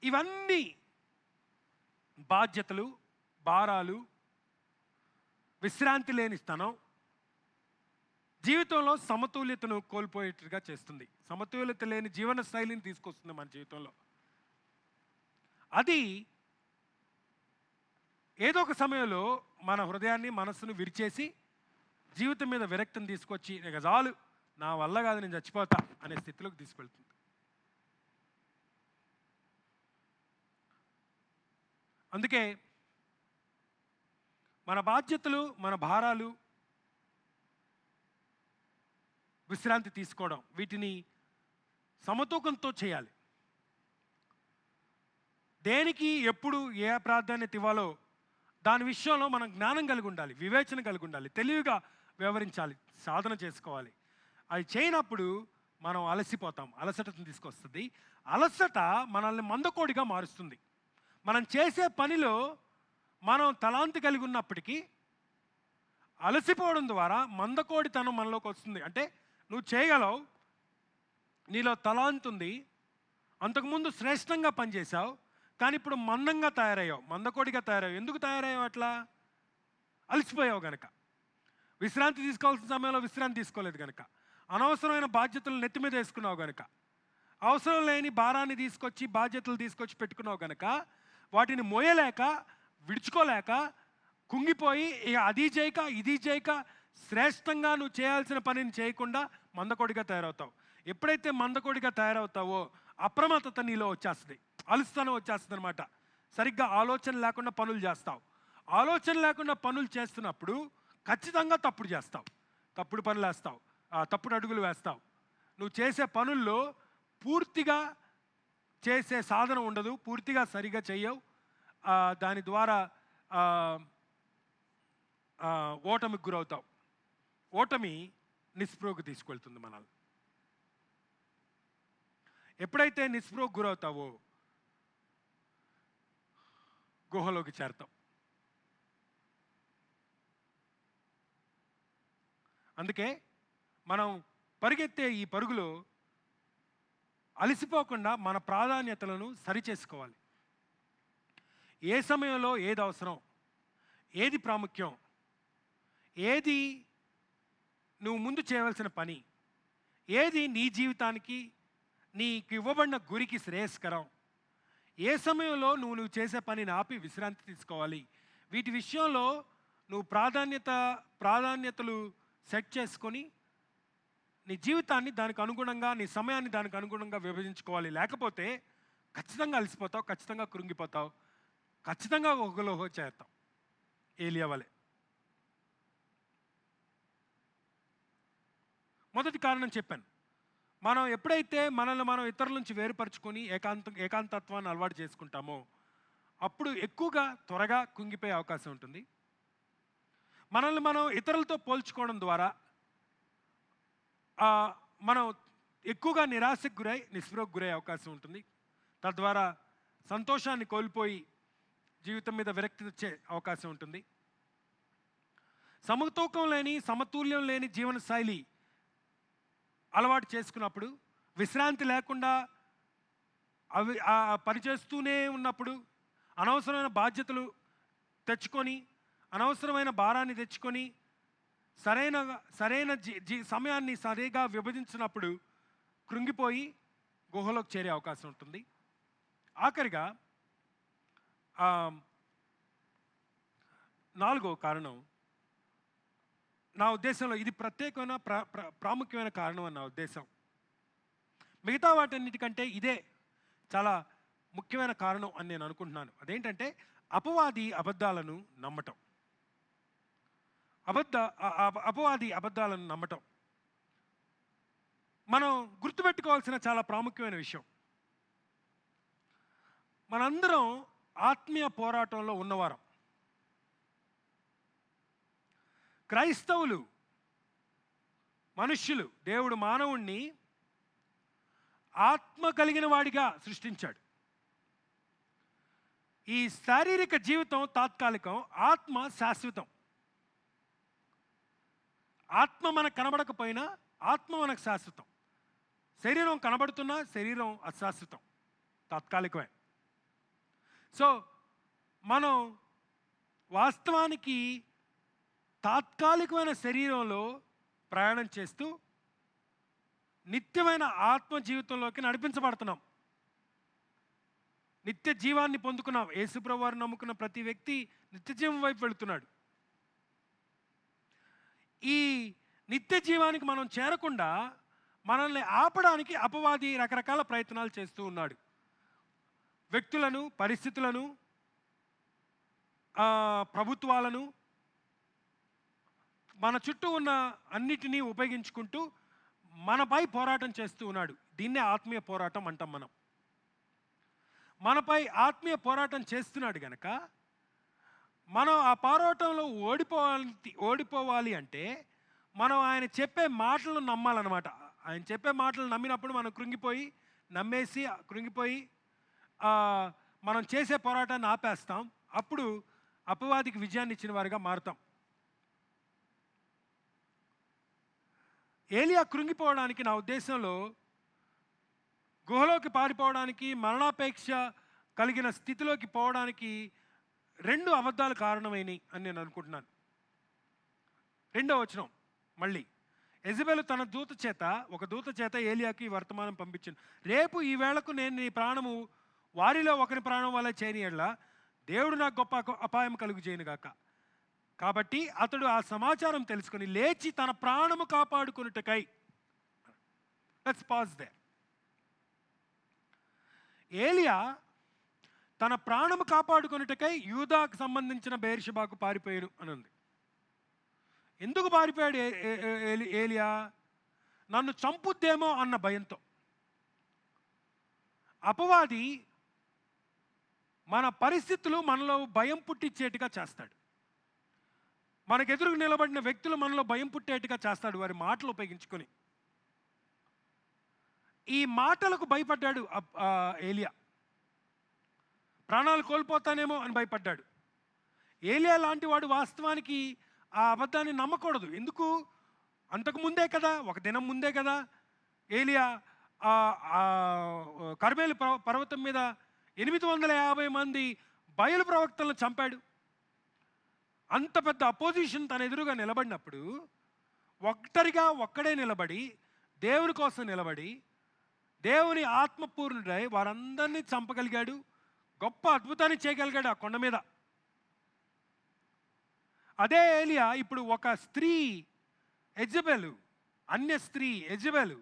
ఇవన్నీ బాధ్యతలు, భారాలు, విశ్రాంతి లేని స్థనం జీవితంలో సమతుల్యతను కోల్పోయేట్టుగా చేస్తుంది. సమతుల్యత లేని జీవన శైలిని తీసుకొస్తుంది మన జీవితంలో. అది ఏదో ఒక సమయంలో మన హృదయాన్ని, మనస్సును విరిచేసి జీవితం మీద విరక్తిని తీసుకొచ్చి, ఇక చాలు, నా వల్ల కాదు, నేను చచ్చిపోతా అనే స్థితిలోకి తీసుకెళ్తుంది. అందుకే మన బాధ్యతలు, మన భారాలు, విశ్రాంతి తీసుకోవడం, వీటిని సమతూకంతో చేయాలి. దేనికి ఎప్పుడు ఏ ప్రాధాన్యత ఇవ్వాలో దాని విషయంలో మనం జ్ఞానం కలిగి ఉండాలి, వివేచన కలిగి ఉండాలి, తెలివిగా వ్యవహరించాలి, సాధన చేసుకోవాలి. అది చేయనప్పుడు మనం అలసిపోతాం, అలసటను తీసుకొస్తుంది. అలసట మనల్ని మందకోడిగా మారుస్తుంది. మనం చేసే పనిలో మనం తలాంతి కలిగి ఉన్నప్పటికీ అలసిపోవడం ద్వారా మందకోడితనం మనలోకి వస్తుంది. అంటే నువ్వు చేయగలవు, నీలో తలాంతి ఉంది, అంతకుముందు శ్రేష్టంగా పనిచేసావు, కానీ ఇప్పుడు మందంగా తయారయ్యావు, మందకోడిగా తయారయ్యావు. ఎందుకు తయారయ్యావు అట్లా? అలసిపోయావు కనుక. విశ్రాంతి తీసుకోవాల్సిన సమయంలో విశ్రాంతి తీసుకోలేదు కనుక, అనవసరమైన బాధ్యతలు నెత్తి మీద వేసుకున్నావు కనుక, అవసరం లేని భారాన్ని తీసుకొచ్చి, బాధ్యతలు తీసుకొచ్చి పెట్టుకున్నావు కనుక, వాటిని మోయలేక, విడుచుకోలేక, కుంగిపోయి ఇక అది చేయక ఇది చేయక శ్రేష్టంగా నువ్వు చేయాల్సిన పనిని చేయకుండా మందకోడిగా తయారవుతావు. ఎప్పుడైతే మందకోడిగా తయారవుతావో అప్రమత్తత నీలో వచ్చేస్తుంది, అలుస్తనం వచ్చేస్తుంది అనమాట. సరిగ్గా ఆలోచన లేకుండా పనులు చేస్తావు. ఆలోచన లేకుండా పనులు చేస్తున్నప్పుడు ఖచ్చితంగా తప్పుడు చేస్తావు, తప్పుడు పనులు వేస్తావు, తప్పుడు అడుగులు వేస్తావు. నువ్వు చేసే పనుల్లో పూర్తిగా చేసే సాధన ఉండదు, పూర్తిగా సరిగా చెయ్యవు. దాని ద్వారా ఓటమికి గురవుతావు. ఓటమి నిస్పృహకు తీసుకెళ్తుంది మనల్ని. ఎప్పుడైతే నిస్పృహకు గురవుతావో గుహలోకి చేరతావు. అందుకే మనం పరిగెత్తే ఈ పరుగులో అలసిపోకుండా మన ప్రాధాన్యతలను సరిచేసుకోవాలి. ఏ సమయంలో ఏది అవసరం, ఏది ప్రాముఖ్యం, ఏది నువ్వు ముందు చేయవలసిన పని, ఏది నీ జీవితానికి, నీకు ఇవ్వబడిన గురికి శ్రేయస్కరం, ఏ సమయంలో నువ్వు చేసే పనిని ఆపి విశ్రాంతి తీసుకోవాలి, వీటి విషయంలో నువ్వు ప్రాధాన్యతలు సెట్ చేసుకొని నీ జీవితాన్ని దానికి అనుగుణంగా, నీ సమయాన్ని దానికి అనుగుణంగా విభజించుకోవాలి. లేకపోతే ఖచ్చితంగా అలసిపోతావు, ఖచ్చితంగా కృంగిపోతావు, ఖచ్చితంగా ఒకలో చేస్తావు ఏలియా వలె. మొదటి కారణం చెప్పాను. మనం ఎప్పుడైతే మనల్ని మనం ఇతరుల నుంచి వేరుపరుచుకొని ఏకాంతత్వాన్ని అలవాటు చేసుకుంటామో అప్పుడు ఎక్కువగా త్వరగా కుంగిపోయే అవకాశం ఉంటుంది. మనల్ని మనం ఇతరులతో పోల్చుకోవడం ద్వారా మనం ఎక్కువగా నిరాశకు గురై, నిస్పృహకు గురయ్యే అవకాశం ఉంటుంది. తద్వారా సంతోషాన్ని కోల్పోయి జీవితం మీద విరక్తి వచ్చే అవకాశం ఉంటుంది. సమతుల్యం లేని జీవన శైలి అలవాటు చేసుకున్నప్పుడు, విశ్రాంతి లేకుండా పనిచేస్తూనే ఉన్నప్పుడు, అనవసరమైన బాధ్యతలు తెచ్చుకొని, అనవసరమైన భారాన్ని తెచ్చుకొని, సరైన సమయాన్ని సరిగా విభజించినప్పుడు కృంగిపోయి గుహలోకి చేరే అవకాశం ఉంటుంది. ఆఖరిగా ఆ, నాలుగో కారణం, నా ఉద్దేశంలో ఇది ప్రత్యేకమైన ప్రాముఖ్యమైన కారణం అని నా ఉద్దేశం. మిగతా వాటన్నిటికంటే ఇదే చాలా ముఖ్యమైన కారణం అని నేను అనుకుంటున్నాను. అదేంటంటే అపవాది అబద్ధాలను నమ్మటం. అపవాది అబద్ధాలను నమ్మటం మనం గుర్తుపెట్టుకోవాల్సిన చాలా ప్రాముఖ్యమైన విషయం. మనందరం ఆత్మీయ పోరాటంలో ఉన్నవారం. క్రైస్తవులు, మనుష్యులు, దేవుడు మానవుణ్ణి ఆత్మ కలిగిన వాడిగా సృష్టించాడు. ఈ శారీరక జీవితం తాత్కాలికం, ఆత్మ శాశ్వతం. ఆత్మ మనకు కనబడకపోయినా ఆత్మ మనకు శాశ్వతం. శరీరం కనబడుతున్నా శరీరం అశాశ్వతం, తాత్కాలికమే. సో మనం వాస్తవానికి తాత్కాలికమైన శరీరంలో ప్రయాణం చేస్తూ నిత్యమైన ఆత్మ జీవితంలోకి నడిపించబడుతున్నాం. నిత్య జీవాన్ని పొందుకున్నాం. యేసుప్రభువు వారిని నమ్ముకున్న ప్రతి వ్యక్తి నిత్య జీవం వైపు వెళుతున్నాడు. ఈ నిత్య జీవానికి మనం చేరకుండా మనల్ని ఆపడానికి అపవాది రకరకాల ప్రయత్నాలు చేస్తూ ఉన్నాడు. వ్యక్తులను, పరిస్థితులను, ప్రభుత్వాలను, మన చుట్టూ ఉన్న అన్నిటినీ ఉపయోగించుకుంటూ మనపై పోరాటం చేస్తూ ఉన్నాడు. దీన్నే ఆత్మీయ పోరాటం అంటాం మనం. మనపై ఆత్మీయ పోరాటం చేస్తున్నాడు గనక మనం ఆ పోరాటంలో ఓడిపోవాలి అంటే మనం ఆయన చెప్పే మాటలను నమ్మాలన్నమాట. ఆయన చెప్పే మాటలు నమ్మినప్పుడు మనం కృంగిపోయి మనం చేసే పోరాటాన్ని ఆపేస్తాం. అప్పుడు అపవాదికి విజయాన్ని ఇచ్చిన వారిగా మారుతాం. ఏలియా కృంగిపోవడానికి, నా ఉద్దేశంలో గుహలోకి పారిపోవడానికి, మరణాపేక్ష కలిగిన స్థితిలోకి పోవడానికి 2 అబద్ధాలు కారణమైనవి అని నేను అనుకుంటున్నాను. 2వ వచనం మళ్ళీ, యెజబెలు తన ఒక దూత చేత ఏలియాకి వర్తమానం పంపించింది. రేపు ఈ వేళకు నేను నీ ప్రాణము వారిలో ఒకరి ప్రాణం వల్ల చేయనియడ్లా దేవుడు నాకు గొప్ప అపాయం కలుగు చేయనుగాక. కాబట్టి అతడు ఆ సమాచారం తెలుసుకొని లేచి తన ప్రాణము కాపాడుకున్నట్టుకై, లెట్స్ పాజ్ దేర్. ఏలియా తన ప్రాణము కాపాడుకున్నట్టుకై యూదాకు సంబంధించిన బెయేర్షెబాకు పారిపోయాను అని ఉంది. ఎందుకు పారిపోయాడు ఏలియా? నన్ను చంపుద్దేమో అన్న భయంతో. అపవాది మన పరిస్థితులు మనలో భయం పుట్టించేట్టుగా చేస్తాడు. మనకెదురుకు నిలబడిన వ్యక్తులు మనలో భయం పుట్టేట్టుగా చేస్తాడు వారి మాటలు ఉపయోగించుకొని. ఈ మాటలకు భయపడ్డాడు ఏలియా. ప్రాణాలు కోల్పోతానేమో అని భయపడ్డాడు. ఏలియా లాంటి వాడు వాస్తవానికి ఆ అబద్ధాన్ని నమ్మకూడదు. ఎందుకు? అంతకు ఒక దినం ముందే కదా ఏలియా కర్మేలు పర్వతం మీద 850 మంది బయలు ప్రవక్తలను చంపాడు. అంత పెద్ద అపోజిషన్ తన ఎదురుగా నిలబడినప్పుడు ఒక్కడే నిలబడి, దేవుని కోసం నిలబడి, దేవుని ఆత్మపూర్ణుడై వారందరినీ చంపగలిగాడు. గొప్ప అద్భుతాన్ని చేయగలిగాడు ఆ కొండ మీద. అదే ఏలియా ఇప్పుడు ఒక స్త్రీ యెజబెలు, అన్య స్త్రీ యెజబెలు,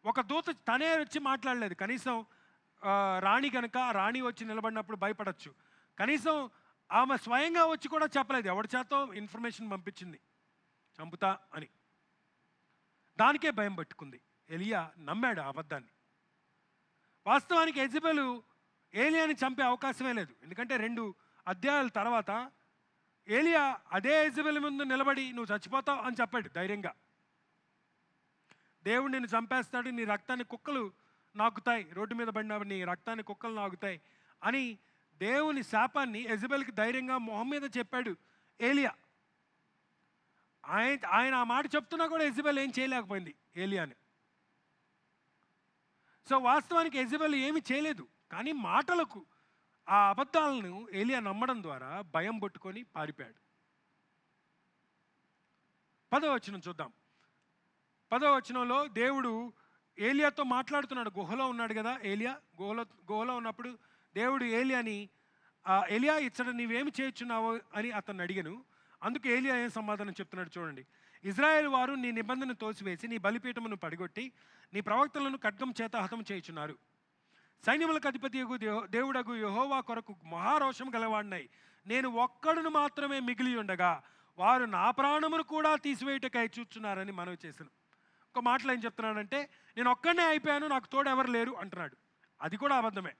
ఒక దూత తనే వచ్చి మాట్లాడలేదు. కనీసం రాణి కనుక రాణి వచ్చి నిలబడినప్పుడు భయపడచ్చు. కనీసం ఆమె స్వయంగా వచ్చి కూడా చెప్పలేదు. ఎవరి చేతో ఇన్ఫర్మేషన్ పంపించింది చంపుతా అని. దానికే భయం పట్టుకుంది. ఏలియా నమ్మాడు ఆ అబద్ధాన్ని. వాస్తవానికి యెజబెలు ఏలియాని చంపే అవకాశమే లేదు. ఎందుకంటే 2 అధ్యాయాల తర్వాత ఏలియా అదే యెజబెలు ముందు నిలబడి నువ్వు చచ్చిపోతావు అని చెప్పాడు ధైర్యంగా. దేవుడు నిన్ను చంపేస్తాడు, నీ రక్తాన్ని కుక్కలు నాకుతాయి, రోడ్డు మీద పడిన నీ రక్తాన్ని కుక్కలు నాకుతాయి అని దేవుని శాపాన్ని యెజబెల్కి ధైర్యంగా మొహం మీద చెప్పాడు ఏలియా. ఆయన ఆ మాట చెప్తున్నా కూడా యెజబెల్ ఏం చేయలేకపోయింది ఏలియాని. సో వాస్తవానికి యెజబెల్ ఏమి చేయలేదు. కానీ మాటలకు, ఆ అబద్ధాలను ఏలియా నమ్మడం ద్వారా భయం పట్టుకొని పారిపోయాడు. 10వ వచనం చూద్దాం. 10వ వచనంలో దేవుడు ఏలియాతో మాట్లాడుతున్నాడు. గుహలో ఉన్నాడు కదా ఏలియా. గుహలో ఉన్నప్పుడు దేవుడు ఏలియాని ఎలియా ఇచ్చట నీవేమి చేయుచున్నావు అని అతన్ని అడిగాను. అందుకు ఏలియా ఏం సమాధానం చెప్తున్నాడు చూడండి. ఇజ్రాయేల్ వారు నీ నిబంధన తోసివేసి నీ బలిపీఠమును పడిగొట్టి నీ ప్రవక్తలను ఖడ్గం చేత హతం చేయుచున్నారు. సైన్యములకు అధిపతి దేవుడగు యెహోవా కొరకు మహారోషం గలవాడినై నేను ఒక్కడును మాత్రమే మిగిలి ఉండగా వారు నా ప్రాణమును కూడా తీసివేయుటకై చూచున్నారని మనవి చేశాను. ఒక మాటలో ఏం చెప్తున్నాడంటే, నేను ఒక్కడనే అయిపోయాను, నాకు తోడు ఎవరు లేరు అంటున్నాడు. అది కూడా అబద్ధమే.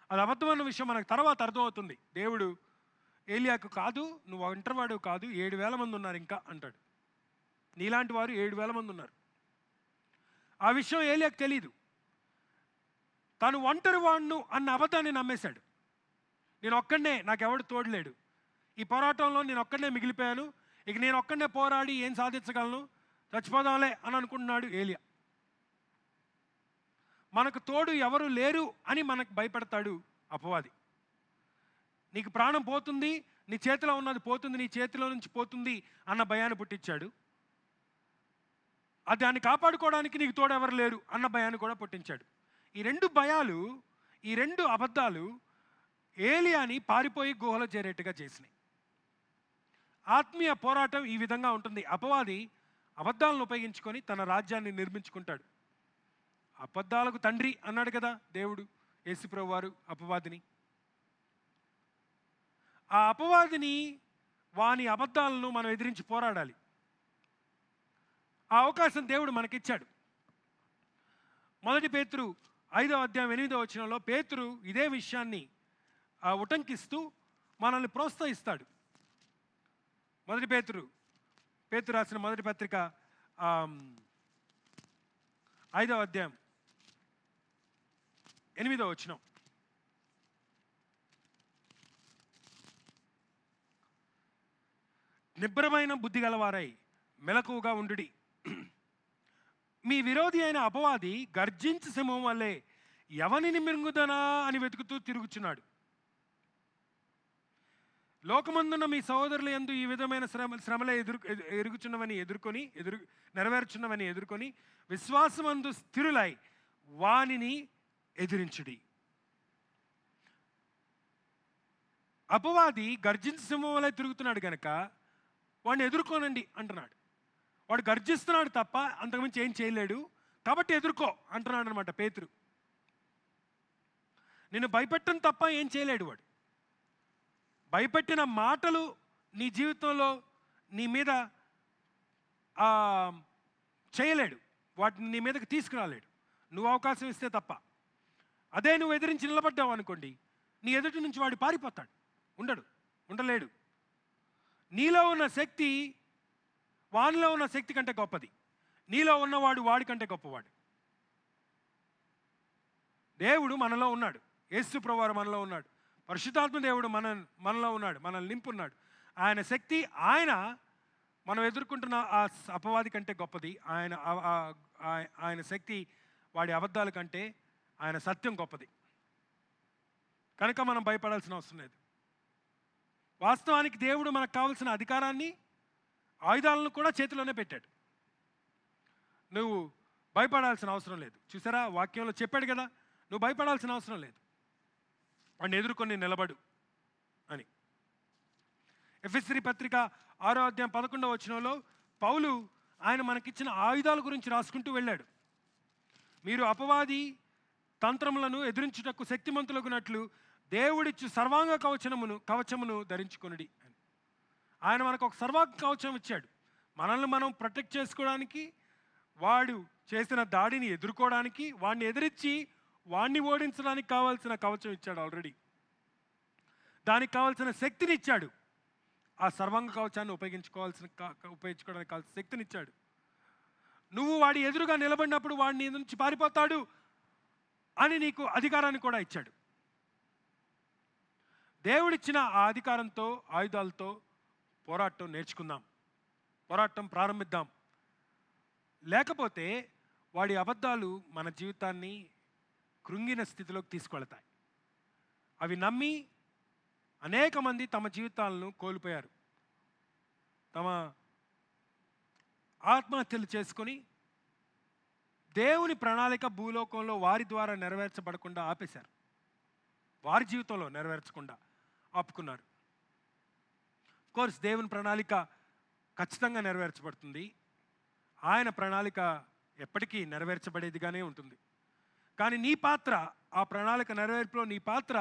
అది అబద్ధమైన విషయం మనకు తర్వాత అర్థమవుతుంది. దేవుడు ఏలియాకు కాదు, నువ్వు ఒంటరివాడు కాదు, 7,000 మంది ఉన్నారు ఇంకా అంటాడు. నీలాంటి వారు 7,000 మంది ఉన్నారు. ఆ విషయం ఏలియాకు తెలీదు. తాను ఒంటరి వాడును అన్న అబద్ధాన్ని నమ్మేశాడు. నేను ఒక్కడనే, నాకెవడు తోడలేడు, ఈ పోరాటంలో నేను ఒక్కడనే మిగిలిపోయాను, ఇక నేను ఒక్కడనే పోరాడి ఏం సాధించగలను, చచ్చిపోదాంలే అని అనుకుంటున్నాడు ఏలియా. మనకు తోడు ఎవరు లేరు అని మనకు భయపడతాడు అపవాది. నీకు ప్రాణం పోతుంది, నీ చేతిలో ఉన్నది పోతుంది, నీ చేతిలో నుంచి పోతుంది అన్న భయాన్ని పుట్టించాడు. దాన్ని కాపాడుకోవడానికి నీకు తోడు ఎవరు లేరు అన్న భయాన్ని కూడా పుట్టించాడు. ఈ 2 భయాలు, ఈ 2 అబద్ధాలు ఏలియాని పారిపోయి గుహలో చేరేట్టుగా చేసినాయి. ఆత్మీయ పోరాటం ఈ విధంగా ఉంటుంది. అపవాది అబద్ధాలను ఉపయోగించుకొని తన రాజ్యాన్ని నిర్మించుకుంటాడు. అబద్ధాలకు తండ్రి అన్నాడు కదా దేవుడు, యేసుప్రభు వారు అపవాదిని. ఆ అపవాదిని, వాని అబద్ధాలను మనం ఎదిరించి పోరాడాలి. ఆ అవకాశం దేవుడు మనకిచ్చాడు. 1 పేతురు 5వ అధ్యాయం 8వ వచనంలో పేతురు ఇదే విషయాన్ని ఉటంకిస్తూ మనల్ని ప్రోత్సహిస్తాడు. 1 పేతురు రాసిన 1 పత్రిక 5వ అధ్యాయం 8వ వచనం. నిబ్బరమైన బుద్ధి గలవారై మెలకువగా ఉండుడి. మీ విరోధి అయిన అపవాది గర్జించు సింహం వల్లే ఎవనిని మింగుదనా అని వెతుకుతూ తిరుగుచున్నాడు. లోకమందున్న మీ సహోదరుల యందు ఈ విధమైన శ్రమలే నెరవేర్చున్నవని ఎదుర్కొని విశ్వాసమందు స్థిరులై వానిని ఎదిరించుడి. అపవాది గర్జించు సింహం వల్లే తిరుగుతున్నాడు కనుక వాడిని ఎదుర్కోనండి అంటున్నాడు. వాడు గర్జిస్తున్నాడు తప్ప అంతకుమించి ఏం చేయలేడు, కాబట్టి ఎదుర్కో అంటున్నాడు అనమాట పేతురు. నిన్ను భయపెట్టడం తప్ప ఏం చేయలేడు వాడు. భయపెట్టిన మాటలు నీ జీవితంలో నీ మీద చేయలేడు, వాటిని నీ మీదకి తీసుకురాలేడు, నువ్వు అవకాశం ఇస్తే తప్ప. అదే నువ్వు ఎదిరించి నిలబడ్డావు అనుకోండి, నీ ఎదుటి నుంచి వాడు పారిపోతాడు, ఉండలేడు. నీలో ఉన్న శక్తి వానిలో ఉన్న శక్తి కంటే గొప్పది. నీలో ఉన్నవాడు వాడి కంటే గొప్పవాడు. దేవుడు మనలో ఉన్నాడు, యేసు ప్రభువారు మనలో ఉన్నాడు, పరిశుద్ధాత్మ దేవుడు మనలో ఉన్నాడు, మనల్ని నింపున్నాడు. ఆయన శక్తి, మనం ఎదుర్కొంటున్న ఆ అపవాది కంటే గొప్పది. ఆయన శక్తి వాడి అబద్ధాల కంటే ఆయన సత్యం గొప్పది. కనుక మనం భయపడాల్సిన అవసరం లేదు. వాస్తవానికి దేవుడు మనకు కావాల్సిన అధికారాన్ని, ఆయుధాలను కూడా చేతిలోనే పెట్టాడు. నువ్వు భయపడాల్సిన అవసరం లేదు. చూసారా, వాక్యంలో చెప్పాడు కదా, నువ్వు భయపడాల్సిన అవసరం లేదు, వాడిని ఎదుర్కొని నిలబడు అని. ఎఫెసీ పత్రిక 6వ అధ్యాయం 11వ వచనంలో పౌలు ఆయన మనకిచ్చిన ఆయుధాల గురించి రాసుకుంటూ వెళ్ళాడు. మీరు అపవాది తంత్రములను ఎదిరించుటకు శక్తిమంతులగునట్లు దేవుడిచ్చు సర్వాంగ కవచమును ధరించుకొనుడి అని. ఆయన మనకు ఒక సర్వాంగ కవచం ఇచ్చాడు, మనల్ని మనం ప్రొటెక్ట్ చేసుకోవడానికి, వాడు చేసిన దాడిని ఎదుర్కోవడానికి, వాడిని ఎదిరించి వాడిని ఓడించడానికి కావాల్సిన కవచం ఇచ్చాడు ఆల్రెడీ. దానికి కావాల్సిన శక్తిని ఇచ్చాడు. ఆ సర్వాంగ కవచాన్ని ఉపయోగించుకోవడానికి కావాల్సిన శక్తిని ఇచ్చాడు. నువ్వు వాడి ఎదురుగా నిలబడినప్పుడు వాడిని నుంచి పారిపోతాడు అని నీకు అధికారాన్ని కూడా ఇచ్చాడు. దేవుడిచ్చిన ఆ అధికారంతో, ఆయుధాలతో పోరాటం నేర్చుకుందాం, పోరాటం ప్రారంభిద్దాం. లేకపోతే వాడి అబద్ధాలు మన జీవితాన్ని కృంగిన స్థితిలోకి తీసుకెళ్తాయి. అవి నమ్మి అనేక మంది తమ జీవితాలను కోల్పోయారు, తమ ఆత్మహత్యలు చేసుకొని దేవుని ప్రణాళిక భూలోకంలో వారి ద్వారా నెరవేర్చబడకుండా ఆపేశారు. వారి జీవితంలో నెరవేర్చకుండా ఆపుకున్నారు. కోర్స్ దేవుని ప్రణాళిక ఖచ్చితంగా నెరవేర్చబడుతుంది. ఆయన ప్రణాళిక ఎప్పటికీ నెరవేర్చబడేదిగానే ఉంటుంది. కానీ నీ పాత్ర, ఆ ప్రణాళిక నెరవేర్పులో నీ పాత్ర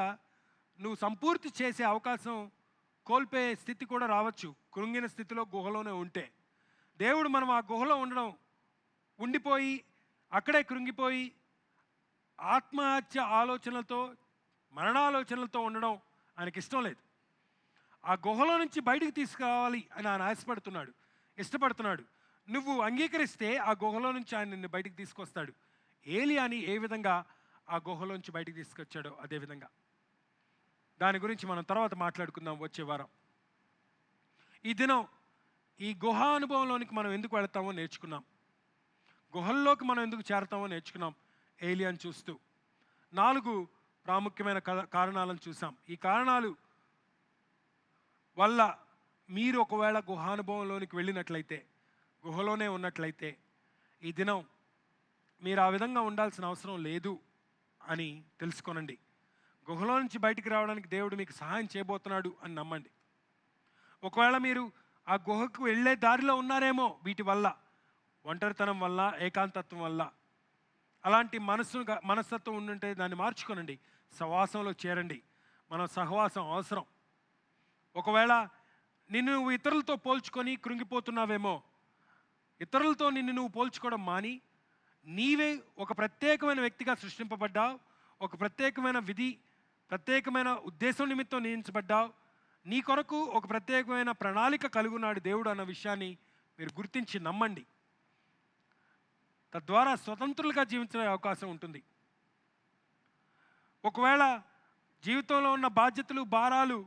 నువ్వు సంపూర్తి చేసే అవకాశం కోల్పోయే స్థితి కూడా రావచ్చు. కృంగిన స్థితిలో గుహలోనే ఉంటే దేవుడు మనం ఆ గుహలో ఉండిపోయి అక్కడే కృంగిపోయి ఆత్మహత్య ఆలోచనలతో, మరణాలోచనలతో ఉండడం ఆయనకి ఇష్టం లేదు. ఆ గుహలో నుంచి బయటికి తీసుకురావాలి అని ఆయన ఆశపడుతున్నాడు, ఇష్టపడుతున్నాడు. నువ్వు అంగీకరిస్తే ఆ గుహలో నుంచి ఆయన నిన్ను బయటికి తీసుకొస్తాడు. ఏలియాని ఏ విధంగా ఆ గుహలోంచి బయటికి తీసుకొచ్చాడో అదేవిధంగా. దాని గురించి మనం తర్వాత మాట్లాడుకుందాం వచ్చే వారం. ఈ దినం ఈ గుహ అనుభవంలోనికి మనం ఎందుకు వెళతామో నేర్చుకున్నాం. గుహల్లోకి మనం ఎందుకు చేరతామో నేర్చుకున్నాం ఏలియాని చూస్తూ. 4 ప్రాముఖ్యమైన కారణాలను చూసాం. ఈ కారణాలు వల్ల మీరు ఒకవేళ గుహానుభవంలోనికి వెళ్ళినట్లయితే, గుహలోనే ఉన్నట్లయితే, ఈ దినం మీరు ఆ విధంగా ఉండాల్సిన అవసరం లేదు అని తెలుసుకోనండి. గుహలో నుంచి బయటికి రావడానికి దేవుడు మీకు సహాయం చేయబోతున్నాడు అని నమ్మండి. ఒకవేళ మీరు ఆ గుహకు వెళ్ళే దారిలో ఉన్నారేమో, వీటి వల్ల, ఒంటరితనం వల్ల, ఏకాంతత్వం వల్ల, అలాంటి మనస్తత్వం ఉండుంటే దాన్ని మార్చుకోనండి. సహవాసంలో చేరండి. మన సహవాసం అవసరం. ఒకవేళ నిన్ను నువ్వు ఇతరులతో పోల్చుకొని కృంగిపోతున్నావేమో, ఇతరులతో నిన్ను నువ్వు పోల్చుకోవడం మాని, నీవే ఒక ప్రత్యేకమైన వ్యక్తిగా సృష్టింపబడ్డావు, ఒక ప్రత్యేకమైన విధి, ప్రత్యేకమైన ఉద్దేశం నిమిత్తం నియమించబడ్డావు, నీ కొరకు ఒక ప్రత్యేకమైన ప్రణాళిక కలుగున్నాడు దేవుడు అన్న విషయాన్ని మీరు గుర్తించి నమ్మండి. తద్వారా స్వతంత్రులుగా జీవించే అవకాశం ఉంటుంది. ఒకవేళ జీవితంలో ఉన్న బాధ్యతలు, భారాలు,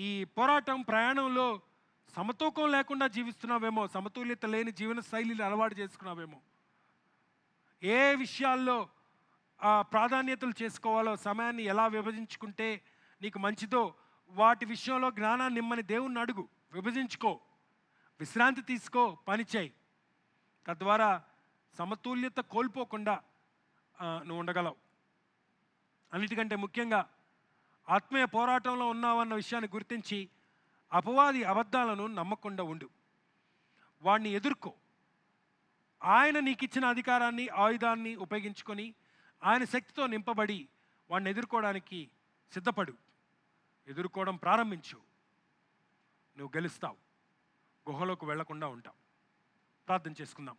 ఈ పోరాటం, ప్రయాణంలో సమతూకం లేకుండా జీవిస్తున్నావేమో, సమతుల్యత లేని జీవన శైలిని అలవాటు చేసుకున్నావేమో, ఏ విషయాల్లో ప్రాధాన్యతలు చేసుకోవాలో, సమయాన్ని ఎలా విభజించుకుంటే నీకు మంచిదో వాటి విషయంలో జ్ఞానాన్ని నిమ్మని దేవుణ్ణి అడుగు. విభజించుకో, విశ్రాంతి తీసుకో, పని చేయి. తద్వారా సమతుల్యత కోల్పోకుండా నువ్వు ఉండగలవు. అన్నిటికంటే ముఖ్యంగా ఆత్మీయ పోరాటంలో ఉన్నావన్న విషయాన్ని గుర్తించి అపవాది అబద్ధాలను నమ్మకుండా ఉండు. వాడిని ఎదుర్కో. ఆయన నీకు ఇచ్చిన అధికారాన్ని, ఆయుధాన్ని ఉపయోగించుకొని ఆయన శక్తితో నింపబడి వాడిని ఎదుర్కోవడానికి సిద్ధపడు. ఎదుర్కోవడం ప్రారంభించు. నువ్వు గెలుస్తావు. గుహలోకి వెళ్లకుండా ఉంటావు. ప్రార్థన చేసుకుందాం.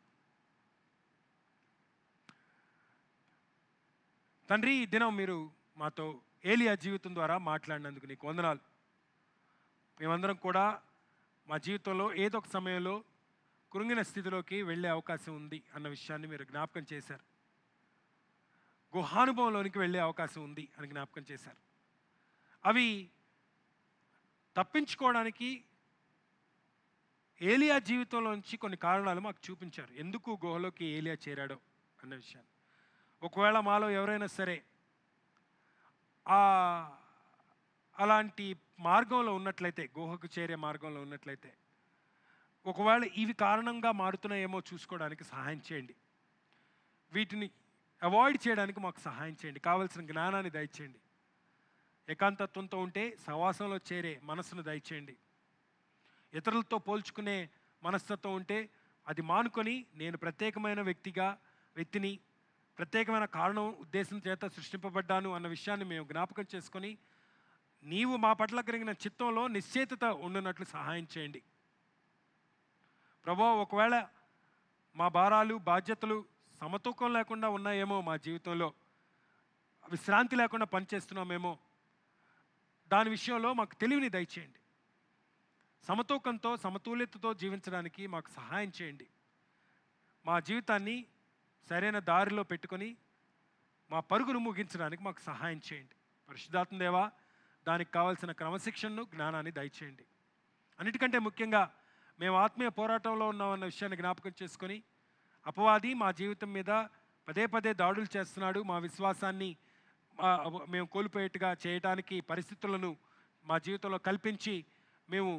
తండ్రి, ఈ దినం మీరు మాతో ఏలియా జీవితం ద్వారా మాట్లాడినందుకు నీకు వందనాలు. మేమందరం కూడా మా జీవితంలో ఏదో ఒక సమయంలో కృంగిన స్థితిలోకి వెళ్ళే అవకాశం ఉంది అన్న విషయాన్ని మీరు జ్ఞాపకం చేశారు. గుహానుభవంలోనికి వెళ్ళే అవకాశం ఉంది అని జ్ఞాపకం చేశారు. అవి తప్పించుకోవడానికి ఏలియా జీవితంలోంచి కొన్ని కారణాలు మాకు చూపించారు, ఎందుకు గుహలోకి ఏలియా చేరాడో అన్న విషయాన్ని. ఒకవేళ మాలో ఎవరైనా సరే అలాంటి మార్గంలో ఉన్నట్లయితే, గుహకు చేరే మార్గంలో ఉన్నట్లయితే, ఒకవేళ ఇవి కారణంగా మారుతున్నాయేమో చూసుకోవడానికి సహాయం చేయండి. వీటిని అవాయిడ్ చేయడానికి మాకు సహాయం చేయండి. కావలసిన జ్ఞానాన్ని దయచేయండి. ఏకాంతత్వంతో ఉంటే సహవాసంలో చేరే మనస్సును దయచేయండి. ఇతరులతో పోల్చుకునే మనస్తత్వం ఉంటే అది మానుకొని నేను ప్రత్యేకమైన వ్యక్తిని, ప్రత్యేకమైన కారణం, ఉద్దేశం చేత సృష్టింపబడ్డాను అన్న విషయాన్ని మేము జ్ఞాపకం చేసుకొని నీవు మా పట్ల కలిగిన చిత్తంలో నిశ్చేతత ఉండునట్లు సహాయం చేయండి. ప్రభువా, ఒకవేళ మా భారాలు, బాధ్యతలు సమతూకం లేకుండా ఉన్నాయేమో, మా జీవితంలో విశ్రాంతి లేకుండా పనిచేస్తున్నామేమో, దాని విషయంలో మాకు తెలివిని దయచేయండి. సమతూకంతో, సమతుల్యతతో జీవించడానికి మాకు సహాయం చేయండి. మా జీవితాన్ని సరైన దారిలో పెట్టుకొని మా పరుగును ముగించడానికి మాకు సహాయం చేయండి. పరిశుద్ధాత్మ దేవా, దానికి కావాల్సిన క్రమశిక్షణను, జ్ఞానాన్ని దయచేయండి. అన్నిటికంటే ముఖ్యంగా మేము ఆత్మీయ పోరాటంలో ఉన్నామన్న విషయాన్ని జ్ఞాపకం చేసుకొని అపవాది మా జీవితం మీద పదే దాడులు చేస్తున్నాడు. మా విశ్వాసాన్ని మేము కోల్పోయేట్టుగా చేయడానికి పరిస్థితులను మా జీవితంలో కల్పించి మేము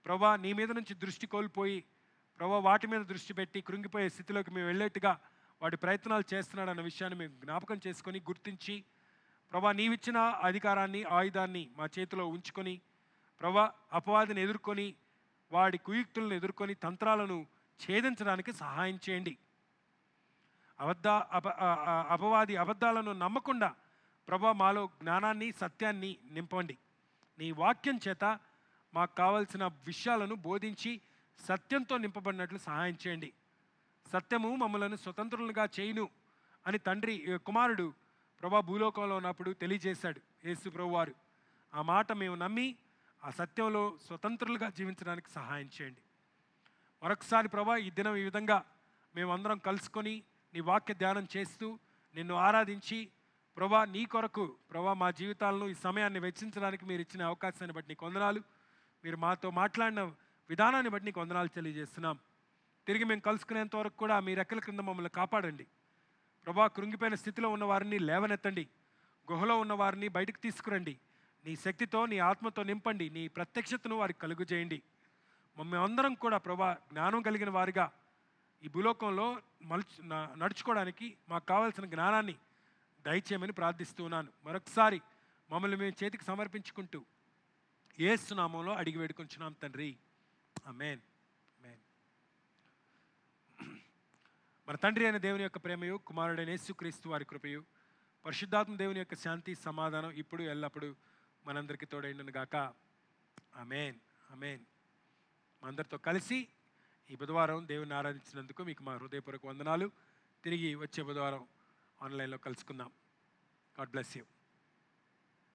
ప్రభా నీ మీద నుంచి దృష్టి కోల్పోయి ప్రభా వాటి మీద దృష్టి పెట్టి కృంగిపోయే స్థితిలోకి మేము వెళ్ళేట్టుగా వాడి ప్రయత్నాలు చేస్తున్నాడు అన్న విషయాన్ని మేము జ్ఞాపకం చేసుకొని గుర్తించి ప్రభా నీవిచ్చిన అధికారాన్ని, ఆయుధాన్ని మా చేతిలో ఉంచుకొని ప్రభా అపవాదిని ఎదుర్కొని, వాడి కుయుక్తులను ఎదుర్కొని, తంత్రాలను ఛేదించడానికి సహాయం చేయండి. అపవాది అబద్ధాలను నమ్మకుండా ప్రభా మాలో జ్ఞానాన్ని, సత్యాన్ని నింపండి. నీ వాక్యం చేత మాకు కావలసిన విషయాలను బోధించి సత్యంతో నింపబడినట్లు సహాయం చేయండి. సత్యము మమ్మలను స్వతంత్రులుగా చేయును అని కుమారుడు ప్రభా భూలోకంలో ఉన్నప్పుడు తెలియజేశాడు యేసు ప్రభువారు. ఆ మాట మేము నమ్మి ఆ సత్యంలో స్వతంత్రులుగా జీవించడానికి సహాయం చేయండి. మరొకసారి ప్రభా ఈ దినం ఈ విధంగా మేమందరం కలుసుకొని నీ వాక్య ధ్యానం చేస్తూ నిన్ను ఆరాధించి ప్రభా నీ కొరకు ప్రభా మా జీవితాలను ఈ సమయాన్ని వెచ్చించడానికి మీరు ఇచ్చిన అవకాశాన్ని బట్టి నీకు వందనాలు. మీరు మాతో మాట్లాడిన విధానాన్ని బట్టి నీకు వందనాలు తెలియజేస్తున్నాం. తిరిగి మేము కలుసుకునేంత వరకు కూడా మీ రెక్కల క్రింద మమ్మల్ని కాపాడండి ప్రభా. కృంగిపోయిన స్థితిలో ఉన్న వారిని లేవనెత్తండి, గుహలో ఉన్న వారిని బయటకు తీసుకురండి. నీ శక్తితో, నీ ఆత్మతో నింపండి, నీ ప్రత్యక్షతను వారికి కలుగు చేయండి. మమ్మల్ని అందరం కూడా ప్రభా జ్ఞానం కలిగిన వారిగా ఈ భూలోకంలో నడుచుకోవడానికి మాకు కావాల్సిన జ్ఞానాన్ని దయచేయమని ప్రార్థిస్తున్నాను. మరొకసారి మమ్మల్ని మేము చేతికి సమర్పించుకుంటూ యేసు నామములో అడిగి వేడుకొంచున్నాం తండ్రి, ఆమేన్. ఆమేన్. మన తండ్రి అయిన దేవుని యొక్క ప్రేమయు, కుమారుడైన యేసుక్రీస్తు వారి కృపయు, పరిశుద్ధాత్మ దేవుని యొక్క శాంతి, సమాధానం ఇప్పుడు ఎల్లప్పుడూ మనందరికీ తోడైండును గాక. ఆమేన్. ఆమేన్. మా అందరితో కలిసి ఈ బుధవారం దేవుని ఆరాధించినందుకు మీకు మా హృదయపూర్వక వందనాలు. తిరిగి వచ్చే బుధవారం ఆన్లైన్లో కలుసుకుందాం. God bless you.